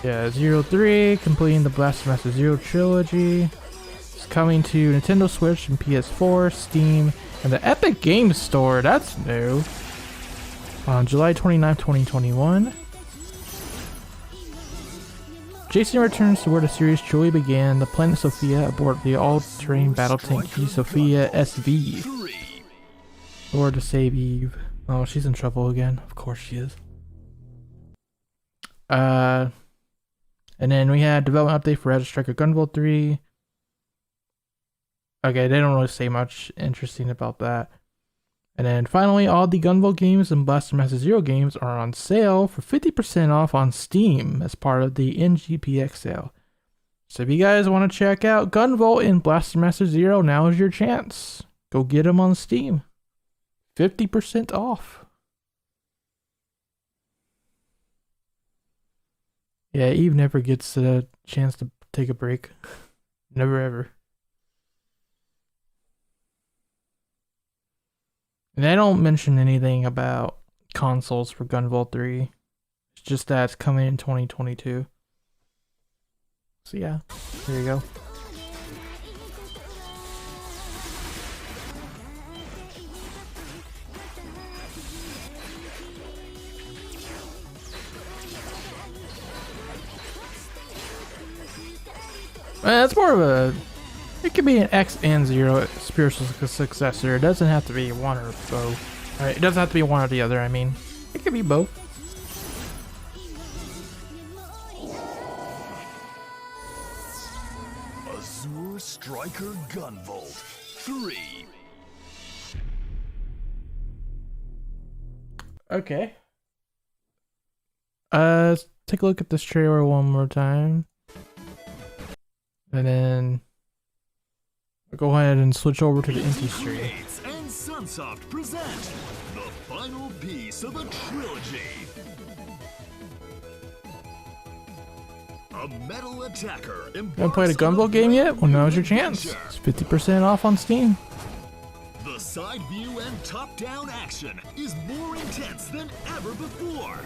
Yeah, 03, completing the Blastmaster 0 trilogy. It's coming to Nintendo Switch and PS4, Steam, and the Epic Games Store. That's new. On July 29, 2021. Jason returns to where the series truly began, the planet Sophia, aboard the all-terrain battle tank Sophia SV. Or to save Eve. Oh, she's in trouble again. Of course she is. And then we had development update for Shadow Striker Gunvolt 3. Okay, they don't really say much interesting about that. And then finally, all the Gunvolt games and Blastmaster 0 games are on sale for 50% off on Steam as part of the NGPX sale. So if you guys want to check out Gunvolt and Blastmaster 0, now is your chance. Go get them on Steam. 50% off. Yeah, Eve never gets a chance to take a break. Never ever. And they don't mention anything about consoles for Gunvolt 3. It's just that it's coming in 2022. So yeah, there you go. It's more of a... It could be an X and 0 spiritual successor. It doesn't have to be one or both. Right? It doesn't have to be one or the other, I mean. It could be both. Azure Striker Gunvolt 3. Okay. Let's take a look at this trailer one more time. And then we'll go ahead and switch over to the Inti stream. And Sunsoft present the final piece of a trilogy. A metal attacker. Haven't played a Gunvolt game yet? Well, now's your chance. It's 50% off on Steam. The side view and top-down action is more intense than ever before.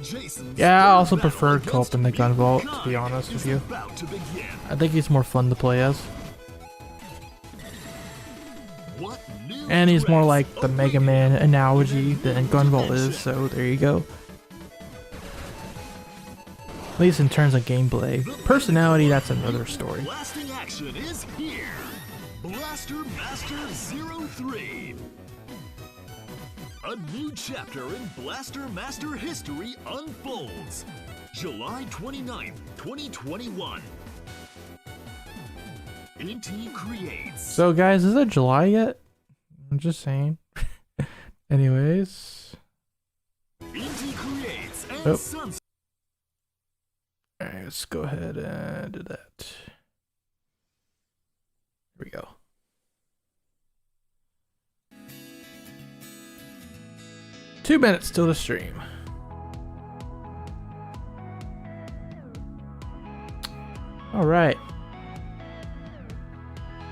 Jason's Yeah, I also battle prefer against co-op in the Gunvolt, to be Mankind honest with is you. about to begin. I think he's more fun to play as. What new And he's more threats like the Mega Man analogy than Gunvolt is, so there you go. At least in terms of gameplay. Personality, that's another story. blasting action is here. Blaster Master 03. A new chapter in Blaster Master history unfolds. July 29th, 2021. Inti Creates. So guys, is it July yet? I'm just saying. Anyways. Inti Creates and Oh. Sunset. Alright, let's go ahead and do that. Here we go. Two minutes till the stream. Alright.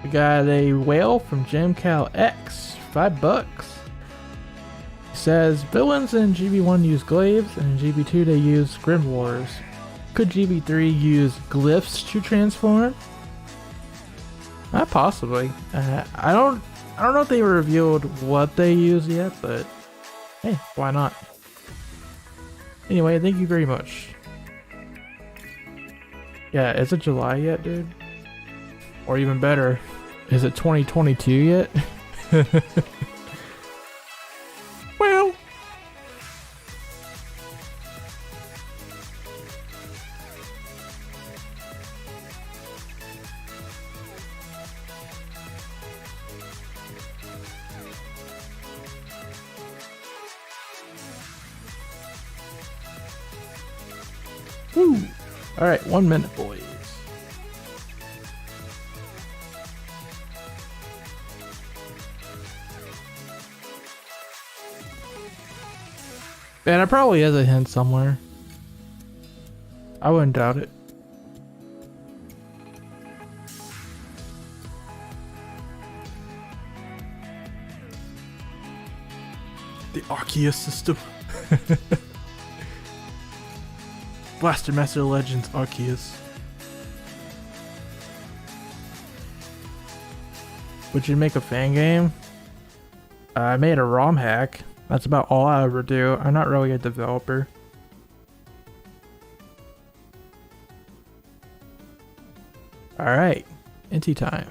We got a whale from GemCal X, $5. He says villains in GB1 use glaives, and in GB2 they use Grim Wars. Could GB3 use glyphs to transform? Possibly. I don't know if they revealed what they use yet, but hey, why not? Anyway, thank you very much. Yeah, is it July yet, dude? Or even better, is it 2022 yet? Well. Woo! Alright, 1 minute, boys. Man, I probably has a hint somewhere. I wouldn't doubt it. The Arceus system. Blaster Master Legends Arceus. Would you make a fan game? I made a ROM hack. That's about all I ever do. I'm not really a developer. Alright, Inti time.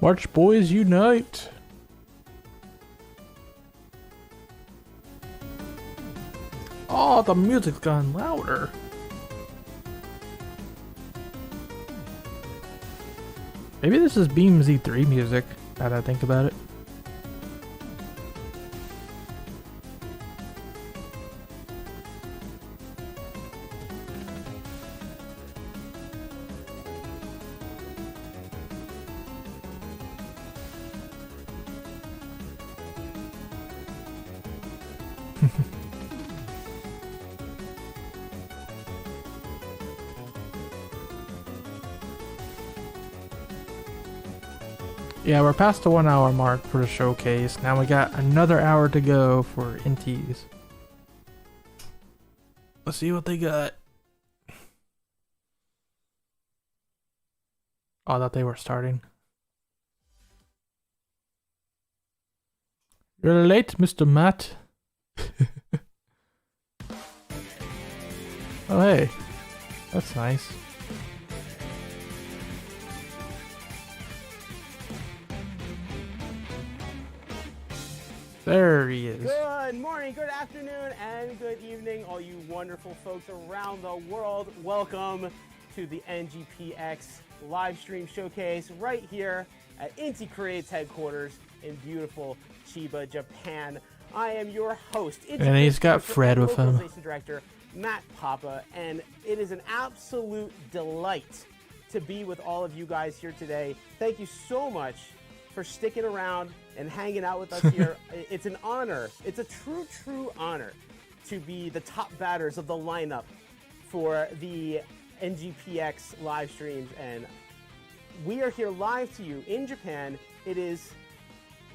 March boys unite! Oh, the music's gone louder. Maybe this is Beam Z3 music, now that I think about it. Yeah, we're past the 1 hour mark for the showcase. Now we got another hour to go for Intis. Let's see what they got. Oh, I thought they were starting. You're late, Mr. Matt. Oh, hey. That's nice. There he is. Good morning, good afternoon, and good evening, all you wonderful folks around the world. Welcome to the NGPX live stream showcase right here at Inti Creates headquarters in beautiful Chiba, Japan. I am your host, Inti And he's got Creates Fred with him. localization director Matt Papa, and it is an absolute delight to be with all of you guys here today. Thank you so much for sticking around and hanging out with us here. It's an honor. It's a true honor to be the top batters of the lineup for the NGPX live streams, and we are here live to you in Japan. It is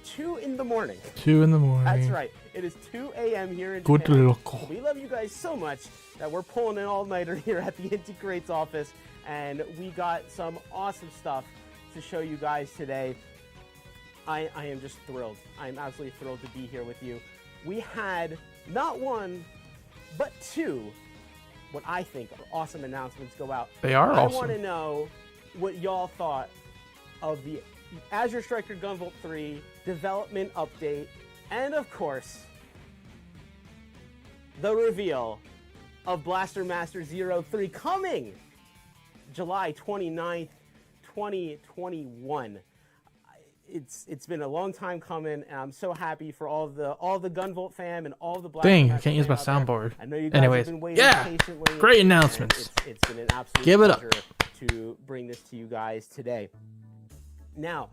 2 in the morning. 2 in the morning. That's right. It is 2 a.m. here in Good Japan. local. We love you guys so much that we're pulling an all-nighter here at the Inti Creates office, and we got some awesome stuff to show you guys today. I am just thrilled. I'm absolutely thrilled to be here with you. We had not one, but 2, what I think are awesome announcements go out. They are awesome. I want to know what y'all thought of the Azure Striker Gunvolt 3 development update, and of course, the reveal of Blaster Master 03 coming July 29th, 2021. It's been a long time coming, and I'm so happy for all the Gunvolt fam and all the Blaster Dang, I Master can't use my fam out soundboard. there. I know you guys Anyways, have been waiting patiently. great announcements. It's been an absolute Give it up. pleasure to bring this to you guys today. Now,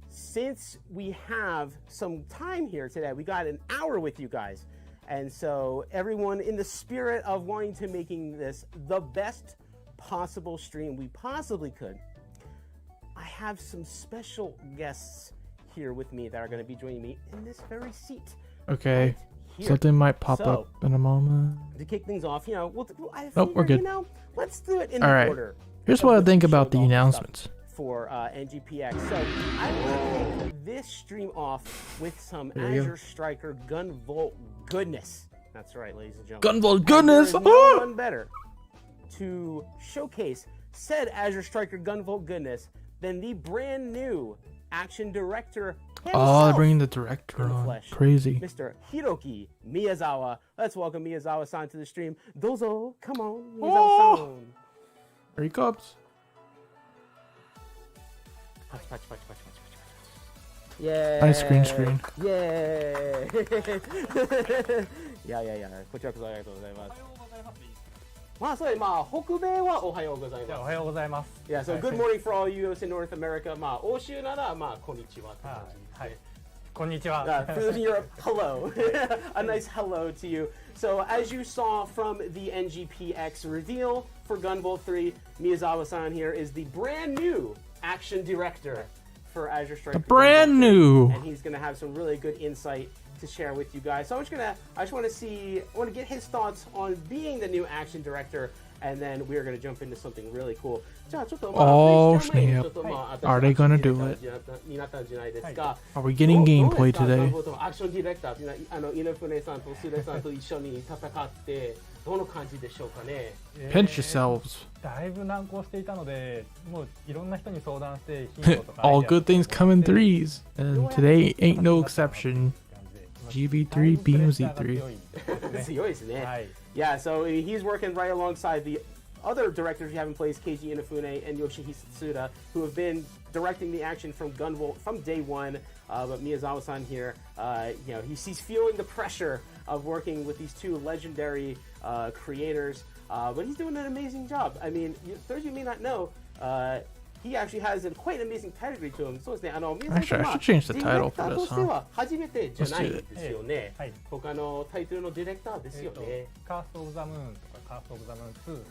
since we have some time here today, we got an hour with you guys. And so everyone, in the spirit of wanting to making this the best possible stream we possibly could, I have some special guests here with me that are going to be joining me in this very seat. Okay. Right here. Something might pop So, up in a moment. to kick things off, you know, I Nope, we're figured, good. you know, let's do it in All the right. order. Here's of what I which think we about the showed off announcements. stuff for NGPX. So I'm going to kick this stream off with some There you go. Azure Striker Gunvolt goodness. That's right, ladies and gentlemen. Gunvolt And goodness! there is no one better to showcase said Azure Striker Gunvolt goodness than the brand new action director himself. Oh, they're bringing the director in the on. flesh, Crazy. Mr. Hiroki Miyazawa. Let's welcome Miyazawa-san to the stream. Dozo, come on, Miyazawa-san. There he comes. Patch. Yeah. Nice green screen. Yeah. yeah. こちらこそありがとうございます。まあ、そうです。まあ、北米はおはようございます。おはようございます。Yeah, so good morning for all you in North America. まあ、欧州なら、まあ、こんにちはって感じですね。はい。こんにちは。For Europe, hello. A nice hello to you. So, as you saw from the NGPX reveal for Gunvolt 3, Miyazawa-san here is the brand new action director for Azure Striker. Brand new. And he's going to have some really good insight to share with you guys. So I just want to get his thoughts on being the new action director, and then we're going to jump into something really cool. Oh, snap. Are they going to do it? Are we getting gameplay today? アクションディレクターというのはInafuneさんとスレさんと一緒に戦ってどの感じでしょうかね。Pinch yourselves. だいぶ難航していたので、もういろんな人に相談してヒントとか。All good things come in threes, and today ain't no exception. GB3, BMZ3. 強いですね。Yeah, so he's working right alongside the other directors we have in place, Keiji Inafune and Yoshihisa Tsuda, who have been directing the action from Gunvolt from day one. But Miyazawa-san here, you know, he's feeling the pressure of working with these two legendary creators, but he's doing an amazing job. I mean, those of you may not know, he actually has quite an amazing pedigree to him. Actually, I should change the title for this, huh? 初めてじゃないですよね。はい。他のタイトルのディレクターですよね。カースト・オブ・ザ・ムーンとかカースト・オブ・ザ・ムーン2の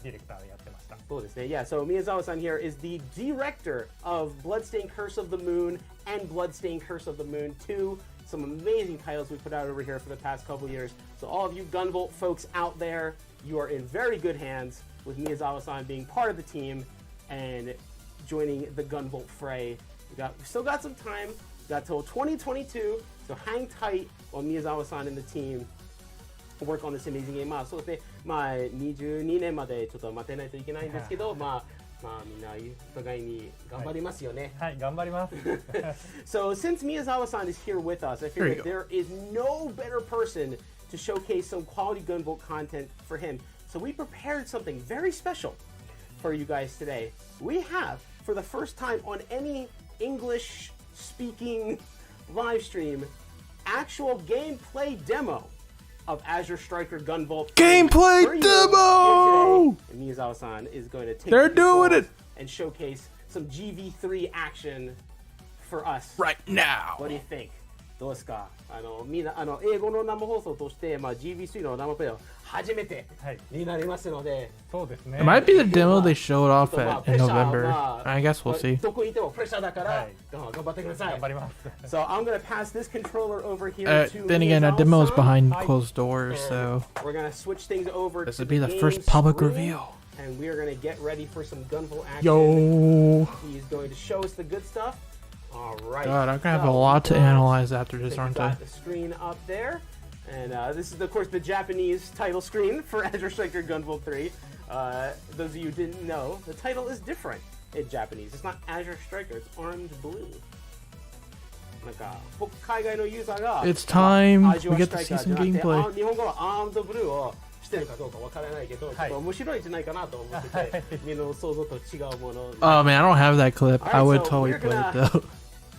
ディレクターでやってました。そうですね。Yeah, so Miyazawa-san here is the director of Bloodstained Curse of the Moon and Bloodstained Curse of the Moon 2. Some amazing titles we put out over here for the past couple years. So all of you Gunvolt folks out there, you are in very good hands with Miyazawa-san being part of the team and joining the Gunvolt fray. We still got some time. We got till 2022, so hang tight while Miyazawa-san and the team work on this amazing game. まあそうですね。まあ22年までちょっと待てないといけないんですけど、まあみんなお互いに頑張りますよね。はい、頑張ります。So since Miyazawa-san is here with us, I figured there is no better person to showcase some quality Gunvolt content for him. So we prepared something very special for you guys today. We have, for the first time on any English-speaking live stream, actual gameplay demo of Azure Striker Gunvolt Gameplay demo! And Miyazawa-san is going to take They're doing it! And showcase some GV3 action for us right now. What do you think? どうですか？みんな英語の生放送として、GV3 の生プレイを初めてになりますので、そうですね。It might be the demo they showed off in November. I guess we'll see. どこにいてもプレッシャーだから頑張ってください。頑張ります。So I'm gonna pass this controller over here to Then again, that demo is behind closed doors, so we're gonna switch things over. This would be the first public reveal. And we are gonna get ready for some Gunvolt action. Yo! He's going to show us the good stuff. All right. God, I'm gonna have a lot to analyze after this, aren't I? Got the screen up there, and this is of course the Japanese title screen for Azure Striker Gunvolt 3. Those of you who didn't know, the title is different in Japanese. It's not Azure Striker; it's Armed Blue. It's time we get to see some gameplay. 日本語は Armed Blue をしてるかどうかわからないけど、面白いんじゃないかなと思ってて、みんなの想像と違うもの。Oh man, I don't have that clip. I would totally play it though.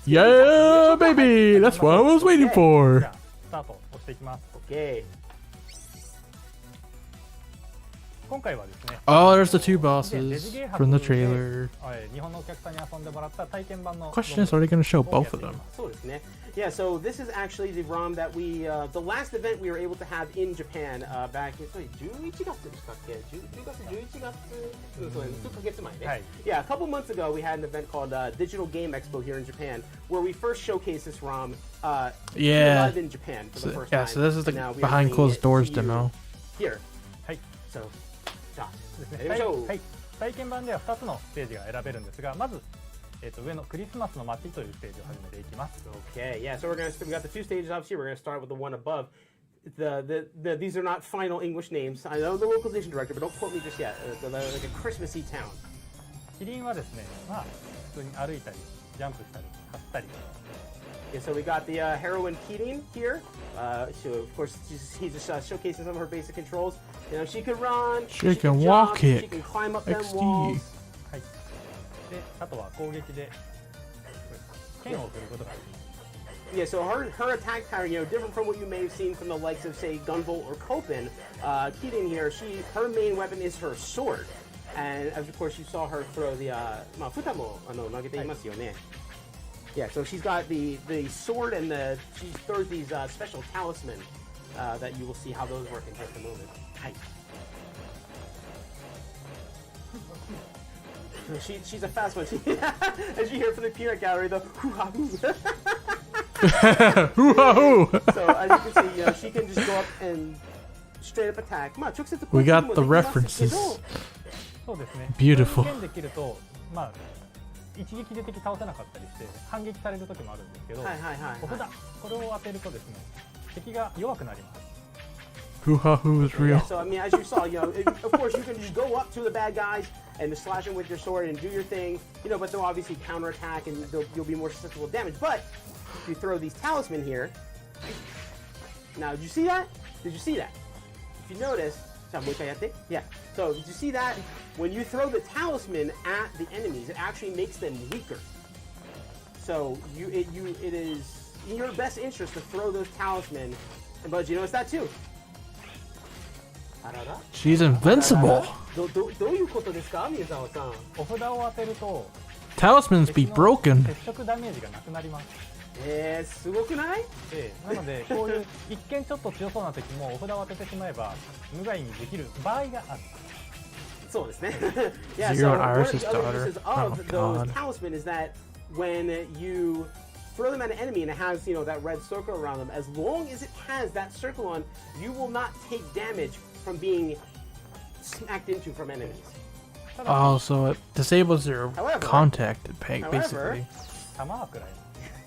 Yeah, baby! That's what I was waiting for. スタート押していきます。Okay. 今回はですね。Oh, there's the two bosses from the trailer. 日本のお客さんに遊んでもらった体験版の。Question is, are they going to show both of them? そうですね。Yeah, so this is actually the ROM that we, the last event we were able to have in Japan back in, 11月でしたっけ ?10 月、11月、数ヶ月前ね。Yeah, a couple months ago we had an event called Digital Game Expo here in Japan where we first showcased this ROM yeah. live in Japan for the first yeah, time. So this is the behind closed doors demo. Here. はい。So, ですね。はい。体験版では2つのステージが選べるんですが、まず上のクリスマスの街というステージを始めていきます。Okay, yeah. So we got the two stages obviously. We're gonna start with the one above. These are not final English names. I know the localization director, but don't quote me just yet. Like a Christmassy town. キリンはですね、普通に歩いたり、ジャンプしたり、走ったり。Yeah, so we got the heroine Kirin here. So of course he's just showcasing some of her basic controls. You know, she can run, she can walk jump, it. she can climb up them XD. walls. はい。で、あとは攻撃で剣を振ることができます。Yeah, so her attack pattern, you know, different from what you may have seen from the likes of, say, Gunvolt or Copen. Kirin here, her main weapon is her sword, and of course you saw her throw the futamo nagete yo ne. Yeah, so she's got the sword and she throws these special talisman that you will see how those work in just a moment. Hi. She's a fast one. As you hear from the peanut gallery, the hoo-ha-hoo. Hoo-ha-hoo. So as you can see, she can just go up and straight up attack. We got the references. Beautiful. 一撃で敵倒せなかったりして反撃される時もあるんですけど、お札これを当てるとですね、敵が弱くなります。Hoo-ha-hoo is real. Yeah, so I mean, as you saw, you know, of course you can just go up to the bad guys and just slash them with your sword and do your thing, you know, but they'll obviously counterattack and you'll be more susceptible to damage. But if you throw these talisman here, now did you see that? Did you see that? If you notice, yeah. So did you see that? When you throw the talisman at the enemies, it actually makes them weaker. So it is in your best interest to throw those talisman. But you notice that too. She's invincible. Talismans be broken. 接触ダメージがなくなります。すごくない？なのでこういう一見ちょっと強そうな敵もお札を当ててしまえば無害にできる場合がある。そうですね。Yeah, so one of the other uses of those talisman is that when you throw them at an enemy and it has, you know, that red circle around them, as long as it has that circle on, you will not take damage from being smacked into from enemies. Oh, so it disables their contact basically.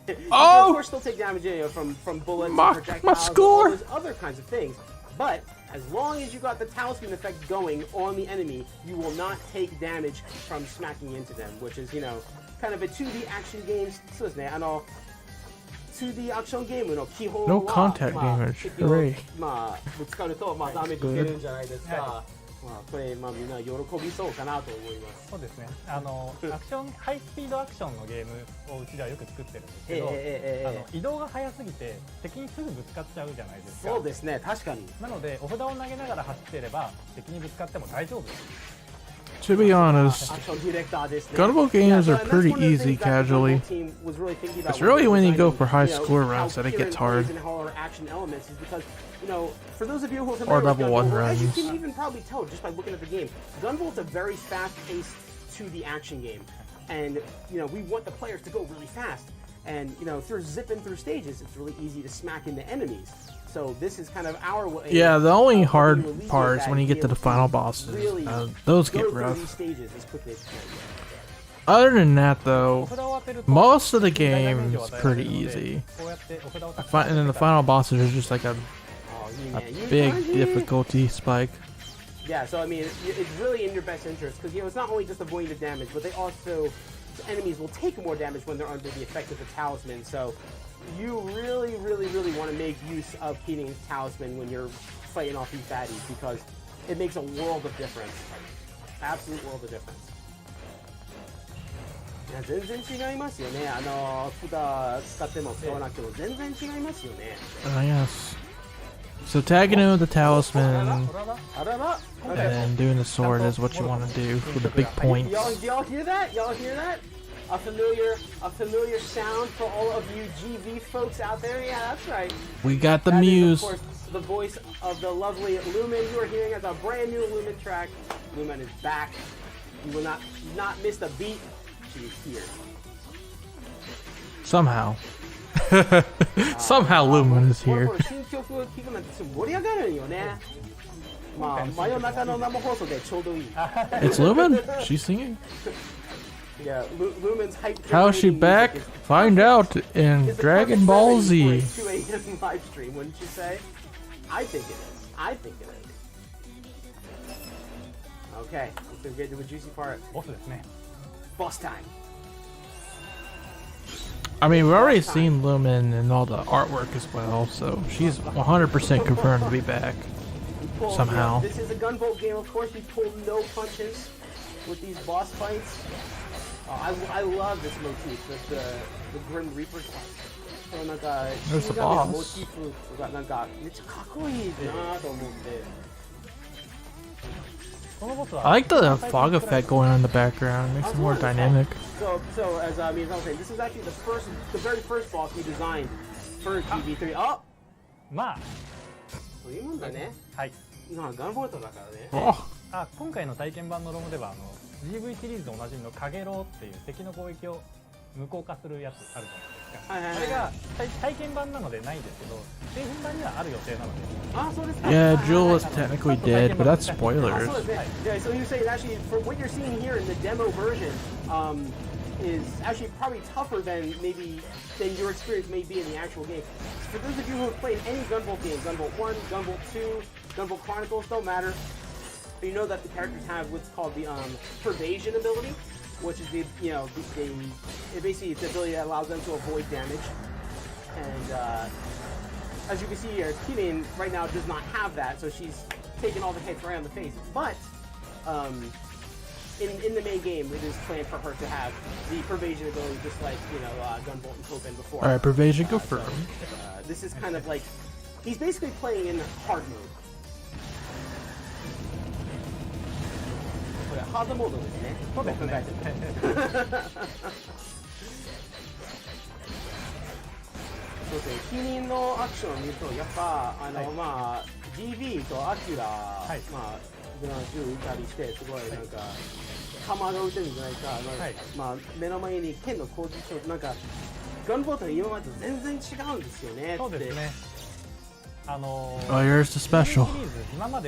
You can, of course, still take damage, you know, from bullets, projectiles, all those other kinds of things. But as long as you got the talisman effect going on the enemy, you will not take damage from smacking into them, which is, you know, kind of a 2D action game. そうですね。2D アクションゲームの基本は No contact damage. Hooray. ぶつかるとダメージ受けるんじゃないですか。まあこれまあみんな喜びそうかなと思います。そうですね。アクションハイスピードアクションのゲームをうちではよく作ってるんですけど、移動が速すぎて敵にすぐぶつかっちゃうじゃないですか。そうですね、確かに。なのでお札を投げながら走っていれば敵にぶつかっても大丈夫です。To be honest, Gunvolt games are pretty easy casually. It's really when you go for high score runs that it gets hard. For those of you who are Or familiar level with 1 Gunvolt, as you runs. can even probably tell just by looking at the game, Gunvolt's a very fast-paced 2D action game, and we want the players to go really fast. And if you're zipping through stages, it's really easy to smack into enemies. So this is kind of our way. Yeah, the only hard parts when you get to the final bosses, those get rough. Other than that, though, most of the game is pretty easy. And then the final bosses are just like a big difficulty spike. Yeah, so I mean, it's really in your best interest because it's not only just avoiding the damage, but enemies will take more damage when they're under the effect of the talisman. So you really want to make use of Keating's talisman when you're fighting off these baddies because it makes a world of difference. Absolute world of difference. いや全然違いますよね。札使っても使わなくても全然違いますよね。Yes. So tagging in with the talisman and then doing the sword is what you want to do with the big points. Y'all hear that? Y'all hear that? A familiar sound for all of you GV folks out there. Yeah, that's right. We got the that muse. Is, of course, the voice of the lovely Lumen. You are hearing as a brand new Lumen track. Lumen is back. You will not miss the beat. She's here. Somehow. Somehow Lumen is here. It's Lumen? She's singing? Yeah, Lumen's hype. How is she back? Find out in Dragon Ball Z. 2 a.m. live stream, wouldn't you say? I think it is. I think it is. Okay, let's get to the juicy part. Boss time. I mean, we've already seen Lumen and all the artwork as well, so she's 100% confirmed to be back somehow. This is a Gunvolt game, of course. We pull no punches with these boss fights. I love this motif with the Grim Reaper. There's the boss. I like the fog effect going on in the background. It makes it more dynamic. So as I was saying, this is actually the very first boss we designed for GB3. Oh! まあそういうもんだね。はい。今ガンボルトだからね。今回の体験版のロムではGV シリーズでおなじみの影ロっていう敵の攻撃を無効化するやつあるじゃないですか。それが体験版なのでないんですけど、製品版にはある予定なので。あ、そうですか。Yeah, Jewel is technically dead, but that's spoilers. Yeah, so you're saying actually, for what you're seeing here in the demo version, is actually probably tougher than your experience may be in the actual game. For those of you who have played any Gunvolt game, Gunvolt 1, Gunvolt 2, Gunvolt Chronicles, don't matter. But you know that the characters have what's called the pervasion ability, which is basically it's the ability that allows them to avoid damage. And as you can see here, Kirin right now does not have that, so she's taking all the hits right on the face. But in the main game, it is planned for her to have the pervasion ability, just like Gunvolt and Copen before. All right, pervasion confirmed. This is kind of like he's basically playing in hard mode. ハードモードですね。そうですね。そうですね。キリンのアクションを見るとやっぱまあ GB とアキュラ、まあグランジュいたりしてすごいなんか弾が撃てるんじゃないか。まあ目の前に剣の攻撃となんかガンボートは今までと全然違うんですよね。そうですね。Oh, here's the special.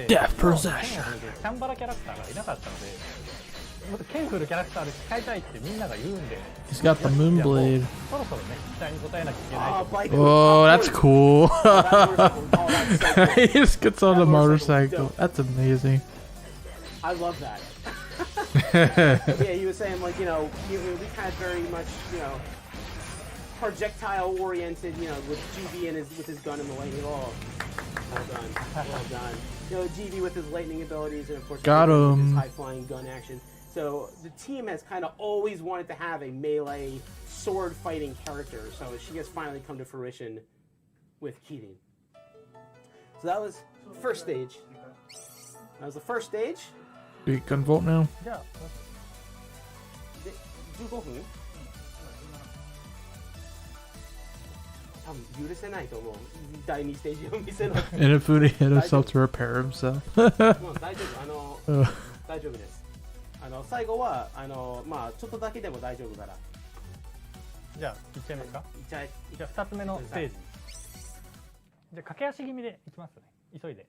Death Possession. キャンバラキャラクターがいなかったので、もっとケンフルキャラクターで使いたいってみんなが言うんで。He's got the Moonblade. そろそろね、期待に応えなきゃいけないと。Oh, that's cool. He just gets on the motorcycle. That's amazing. I love that. Yeah, he was saying we kind of very much projectile-oriented, you know, with GB and with his gun and the lightning. Oh, well done, well done. You know, GB with his lightning abilities, and of course, got him. His high-flying gun action. So the team has kind of always wanted to have a melee sword-fighting character. So she has finally come to fruition with Keating. So that was the first stage. That was the first stage. Do you Gunvolt now? Yeah. 15分多分許せないと思う。第2ステージを見せない。Inafune hit himself to repair himself. もう大丈夫。大丈夫です。最後はまあちょっとだけでも大丈夫から。じゃあいっちゃいますか。いっちゃい。じゃあ2つ目のステージ。じゃあ駆け足気味でいきますね。急いで。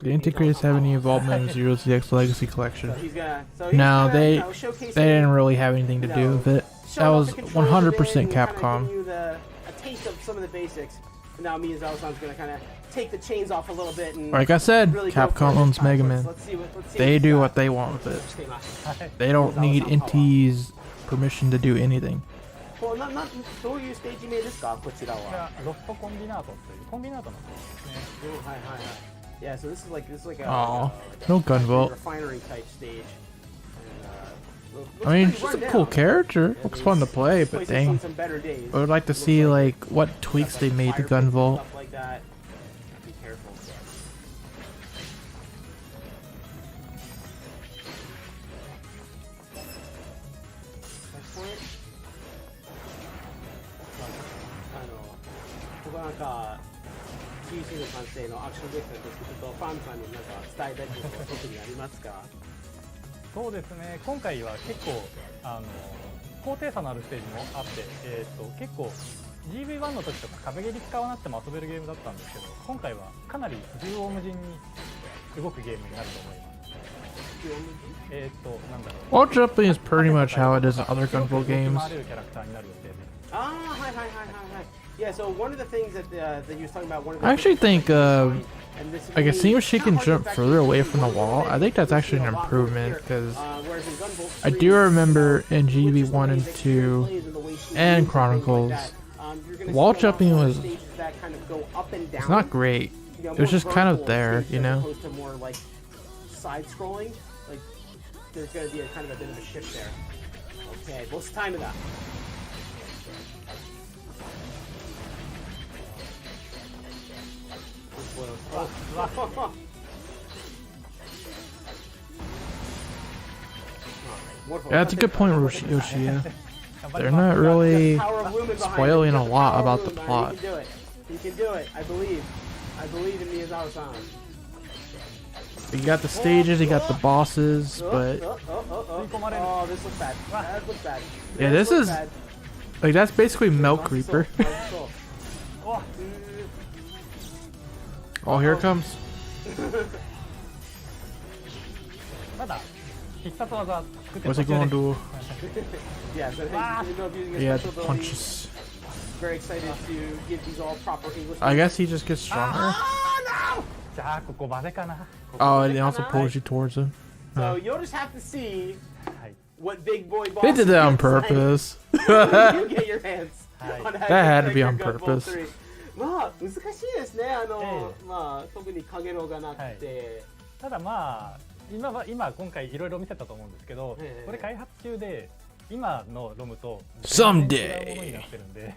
The Inti Creates have any involvement in ZeroZX Legacy Collection? No, they didn't really have anything to do with it. That was 100% Capcom. A taste of some of the basics. Now Miyazawa-san's gonna kind of take the chains off a little bit and like I said, really Capcom owns Mega Man. They do what they want with it. They don't need Inti's permission to do anything. どういうステージ名ですかこちらは。ロストコンビナートというコンビナートのですね。はいはいはい。Yeah, so this is like a, no Gunvolt. Refinery type stage. I mean, she's a cool character. Looks fun to play, but dang, I would like to see like what tweaks they made to Gunvolt. Like that. Be careful. PC の完成のアクションデッキとしてファンさんになんか伝えたいことは特にありますか？そうですね。今回は結構高低差のあるステージもあって、結構 GV1 の時とか壁蹴り使わなくても遊べるゲームだったんですけど、今回はかなり縦横無尽に動くゲームになると思います。なんだろう。Wall jumping is pretty much how it is in other Gunvolt games. Yeah, so one of the things that that you was talking about. I actually think like it seems she can jump further away from the wall. I think that's actually an improvement because I do remember in GB1 and 2 and Chronicles, wall jumping was it's not great. It was just kind of there, you know. Side scrolling, like there's going to be a kind of a bit of a shift there. Okay, what's the time of that? Yeah, that's a good point, Yoshia. They're not really spoiling a lot about the plot. You can do it. You can do it. I believe. I believe in Miyazawa-san. You got the stages, you got the bosses, but oh, this looks bad. That looks bad. Yeah, this is like that's basically Milk Reaper. Oh, here it comes. What's he going to do? Yeah, punches. Very excited to give these all proper English. I guess he just gets stronger. Oh, and he also pulls you towards him. So you'll just have to see what big boy boss. They did that on purpose. You get your hands on that had to be on purpose. まあ難しいですね。まあ特にカゲロがなくて。ただまあ今回いろいろ見せたと思うんですけど、これ開発中で今のロムと全然違うものになってるんで、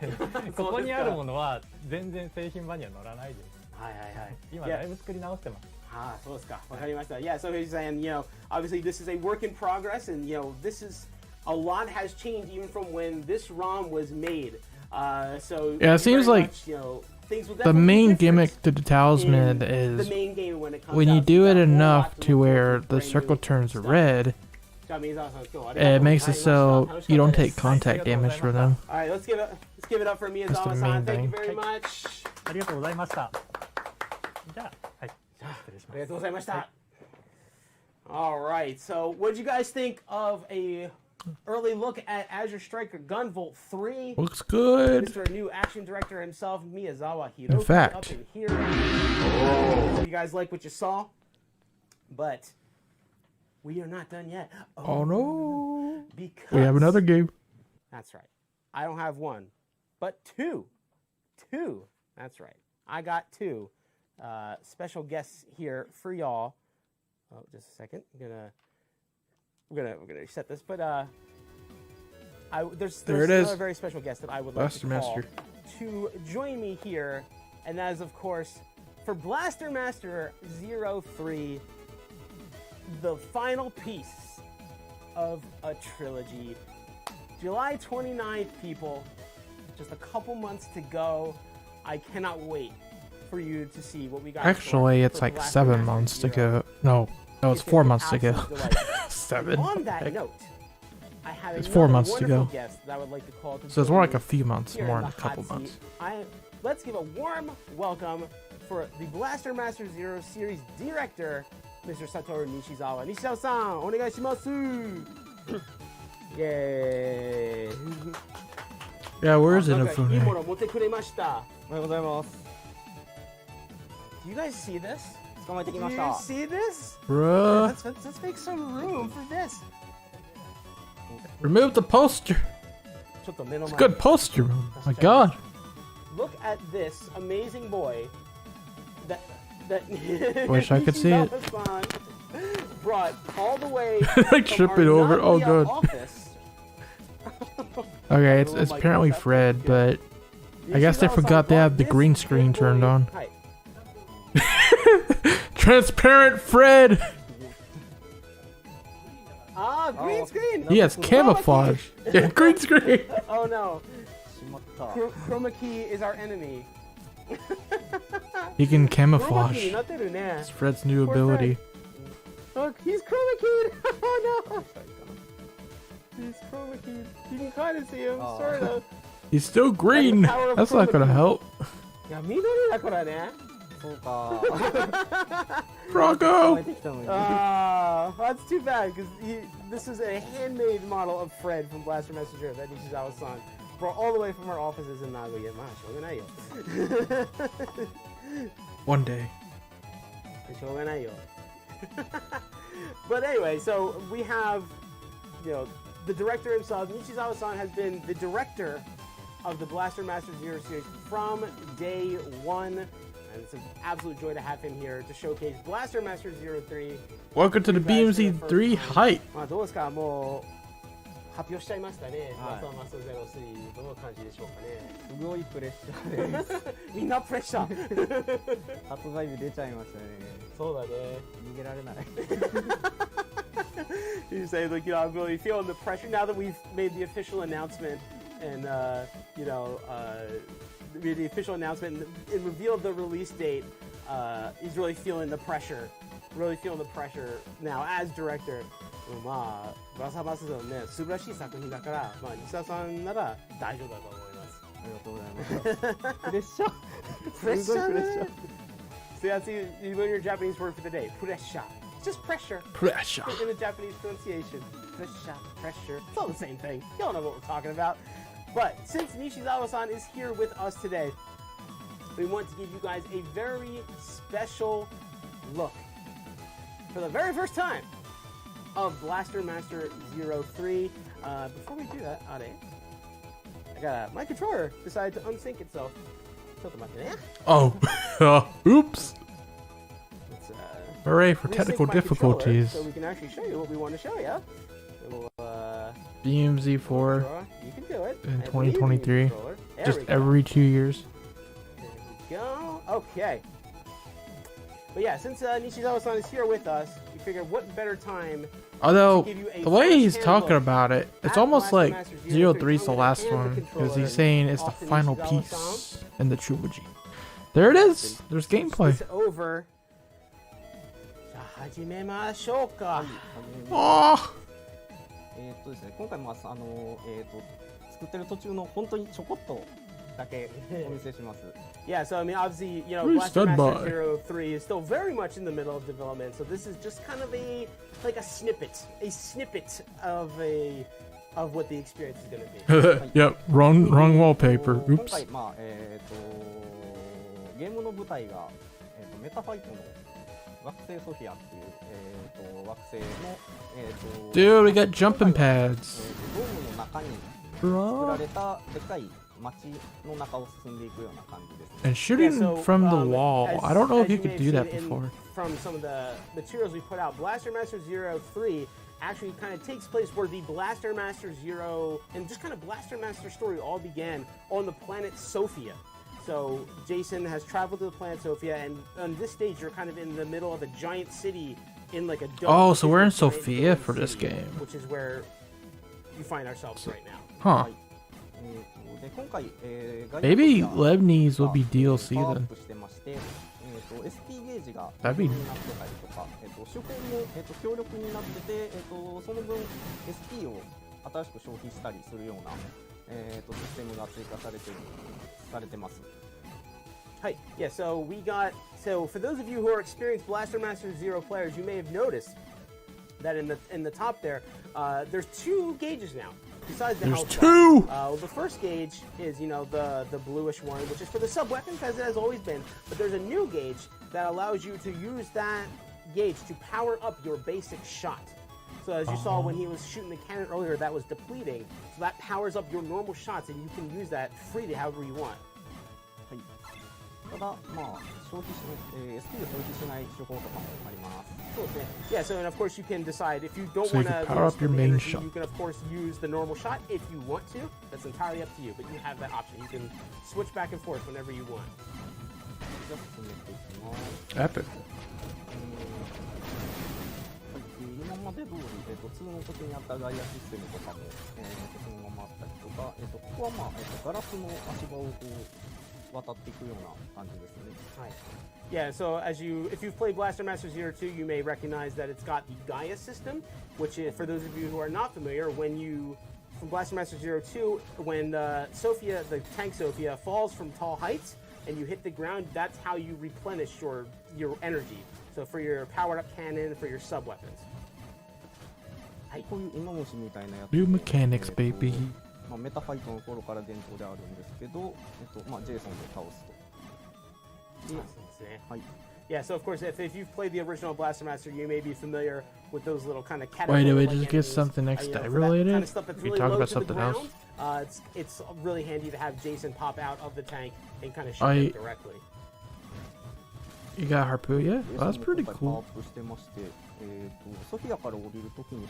ここにあるものは全然製品版には載らないです。はいはいはい。今だいぶ作り直してます。ああ、そうですか。わかりました。Yeah, so he's saying, you know, obviously this is a work in progress, and you know, this is a lot has changed even from when this ROM was made. So yeah, it seems like much, you know, the main gimmick to the talisman is when you do it enough to where the circle turns red, it makes it so you don't take contact damage from them. All right, let's give it up for Miyazawa-san. Thank you very much. ありがとうございました。じゃあ、はい。失礼します。ありがとうございました。All right, so what did you guys think of a early look at Azure Striker Gunvolt 3? Looks good. Mr. New Action Director himself, Miyazawa Hiroki, In fact. up in here. So you guys like what you saw? But we are not done yet. Oh no. Because We have another game. That's right. I don't have one. but two. That's right. I got two special guests here for y'all. Oh, just a second. We're gonna reset this, but there's another very special guest that I would like to call to join me here, and that is, of course, for Blaster Master 03, the final piece of a trilogy. July 29th, people. Just a couple months to go. I cannot wait for you to see what we got. Actually, it's like 7 months to go. No, it's 4 months to go. 7. On that note, I have it's 4 months to go. Guest that I would like to call to so it's more like a few months, more than a couple months. Let's give a warm welcome for the Blaster Master Zero Series director, Mr. Satoru Nishizawa. Nishizawa-san, onegaishimasu! Yay! Yeah, where is Inafune? Do you guys see this? Do you see this? Bruh. Let's make some room for this. Remove the poster. It's a good poster. Oh my god. Look at this amazing boy that Wish I could see it. Brought all the way like tripping over. Oh god. Okay, it's apparently Fred, but I guess they forgot they have the green screen turned on. Transparent Fred! Ah, green screen! He has camouflage. Yeah, green screen! Oh no. Chroma key is our enemy. He can camouflage. It's Fred's new ability. Look, he's chroma keyed! Oh no! He's chroma keyed. You can kind of see him, sort of. He's still green. That's not gonna help. Rocco! That's too bad, because this is a handmade model of Fred from Blaster Master Zero that Nishizawa-san brought all the way from our offices in Nagoya. One day. But anyway, so we have, the director himself. Nishizawa-san has been the director of the Blaster Master Zero series from day one. And it's an absolute joy to have him here to showcase Blaster Master 03. Welcome to the BMZ3 hype. どうですか、もう発表しちゃいましたね。ブラスターマスター03、どの感じでしょうかね。すごいプレッシャーです。みんなプレッシャー。発売日出ちゃいましたね。そうだね。逃げられない。You say, like, I'm really feeling the pressure now that we've made the official announcement and made the official announcement and revealed the release date. He's really feeling the pressure. Really feeling the pressure now as director. まあ、バサバサのね、素晴らしい作品だから、まあ、西田さんなら大丈夫だと思います。ありがとうございます。プレッシャー。プレッシャーね。So that's you learn your Japanese word for the day. Pressure. Just pressure. Pressure. In the Japanese pronunciation. Pressure. It's all the same thing. Y'all know what we're talking about. But since Nishizawa-san is here with us today, we want to give you guys a very special look for the very first time of Blaster Master 03. Before we do that, my controller decided to unsync itself. Oh, oops. Hooray for technical difficulties. So we can actually show you what we want to show you. BMZ4 you can do it. in 2023. Just every 2 years. There we go. Okay. But yeah, since Nishizawa-san is here with us, we figured what better time. Although, the way he's talking about it, it's almost like 03's the last one, because he's saying it's the final piece in the trilogy. There it is! There's gameplay. It's over. Oh! ですね、今回も作ってる途中の本当にちょこっとだけお見せします。Yeah, so I mean, obviously, Blaster Master 03 is still very much in the middle of development. So this is just kind of a snippet of what the experience is going to be. Yep, wrong wallpaper. Oops. 今回ゲームの舞台がメタファイトの惑星ソフィアっていう惑星のDude, we got jumping pads. ドームの中に作られたでっかい And shooting from the wall. I don't know if you could do that before. From some of the materials we put out, Blaster Master Zero 3 actually kind of takes place where the Blaster Master Zero and just kind of Blaster Master story all began on the planet Sophia. So Jason has traveled to the planet Sophia, and on this stage you're kind of in the middle of a giant city in like a dome. Oh, so we're in Sophia for this game. Which is where you find ourselves right now. Huh. Maybe Lebanese will be DLC then. That'd be... Yeah, so for those of you who are experienced Blaster Master Zero players, you may have noticed that in the top there, there's 2 gauges now. Besides the health bar. The first gauge is, the bluish one, which is for the sub-weapons, as it has always been. But there's a new gauge that allows you to use that gauge to power up your basic shot. So as you saw when he was shooting the cannon earlier, that was depleting. So that powers up your normal shots, and you can use that freely however you want. Yeah, so and of course you can decide if you don't want to power up your main shot. You can of course use the normal shot if you want to. That's entirely up to you, but you have that option. You can switch back and forth whenever you want. Epic. Yeah, so if you've played Blaster Master Zero 2, you may recognize that it's got the Gaia system, which is, for those of you who are not familiar, from Blaster Master Zero 2, when Sophia, the tank Sophia, falls from tall heights and you hit the ground, that's how you replenish your energy. So for your powered up cannon, for your sub weapons. New mechanics, baby. Yeah, so of course, if you've played the original Blaster Master, you may be familiar with those little kind of Wait, did we just get something next day related? Kind of stuff that's we really talk low about to something the else? ground. It's really handy to have Jason pop out of the tank and kind of shoot him directly. You got harpoon, yeah? Well, that's pretty cool.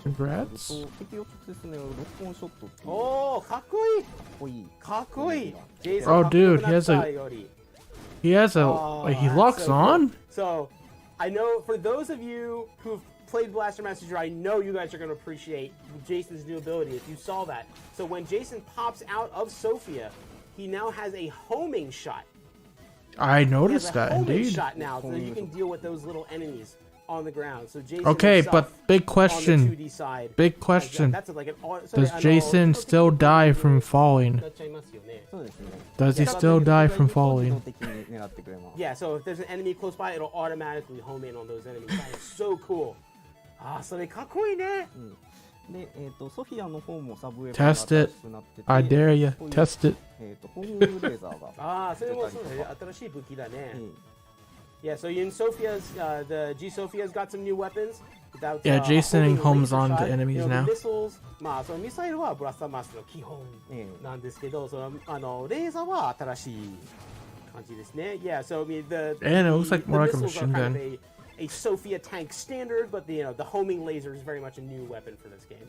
Congrats. Oh, かっこいい! かっこいい! Oh, dude, he has he locks so on? Cool. So, I know for those of you who've played Blaster Master Zero, I know you guys are going to appreciate Jason's new ability if you saw that. So when Jason pops out of Sophia, he now has a homing shot. I noticed that, indeed. Shot now, so you can deal with those little enemies on the ground. So Jason okay, but big question. Big question. Does Jason still die from falling? Does he still die from falling? Yeah, so if there's an enemy close by, it'll automatically home in on those enemies. That is so cool. So they かっこいいね. Test it. I dare you. Test it. Yeah, so in Sophia's, the G Sophia's got some new weapons. Without, yeah, Jason homes on to enemies now. Missiles, まあそのミサイルはブラスターマスの基本なんですけど、そのレーザーは新しい感じですね. Yeah, so I mean and it looks like more like a machine gun. Kind of a Sophia tank standard, but the homing laser is very much a new weapon for this game.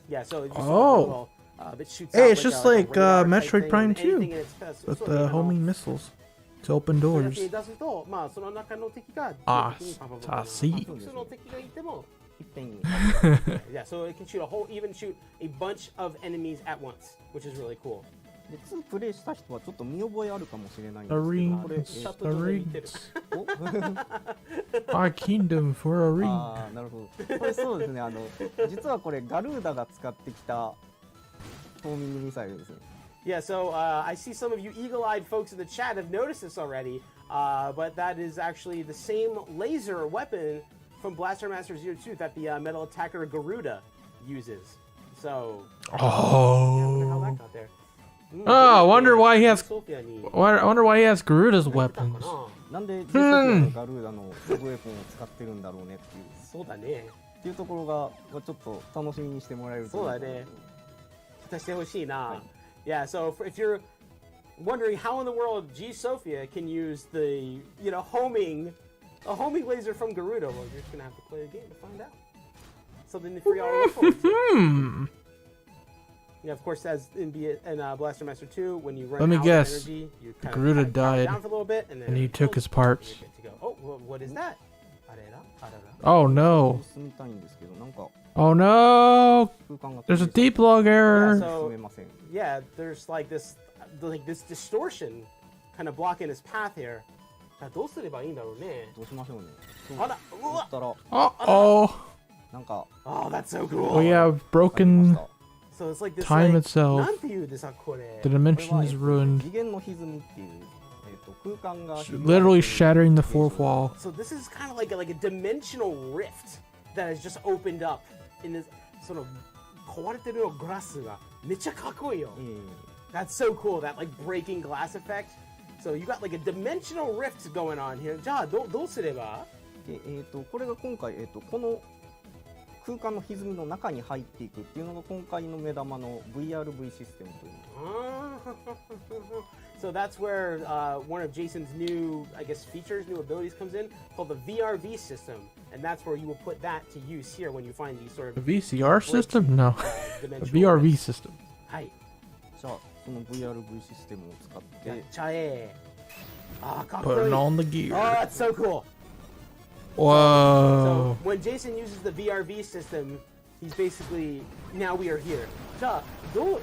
Yeah, so it shoots hey, out it's just like Metroid Prime 2 with the homing missiles to open doors. Ah, see. Yeah, so it can shoot even shoot a bunch of enemies at once, which is really cool. A ring. Our kingdom for a ring. Yeah, so I see some of you eagle-eyed folks in the chat have noticed this already, but that is actually the same laser weapon from Blaster Master Zero 2 that the metal attacker Garuda uses. So, oh, yeah, how that got there. I wonder why he has. I wonder why he has Garuda's weapons. Yeah, so if you're wondering how in the world G Sophia can use the, a homing laser from Garuda, well, you're just gonna have to play the game to find out. Something for y'all to look forward to. Yeah, of course, as in Blaster Master 2, when you run Let me out guess. of energy, you kind Garuda of power died, down for a little bit, and he took his parts. you're good to go. Oh, well, what is that? Oh no. Oh no! There's a deep log error. Yeah, there's like this distortion kind of blocking his path here. Uh-oh. Oh, that's so cool. We have broken So it's like this, time like, itself. The dimension is ruined. Literally shattering the fourth wall. So this is kind of like a dimensional rift that has just opened up in this sort of That's so cool, that like breaking glass effect. So you got like a dimensional rift going on here. じゃあどうすれば？これが今回この空間の歪みの中に入っていくっていうのが今回の目玉の VRV システムというの。So that's where one of Jason's new, I guess, features, new abilities comes in, called the VRV system, and that's where you will put that to use here when you find these sort of. A VCR system? No. A VRV system. はい。じゃあその VRV システムを使って。やっちゃえ。あ、かっこいい。 Putting on the gear. Oh, that's so cool. Whoa. So when Jason uses the VRV system, he's basically, now we are here. じゃあどう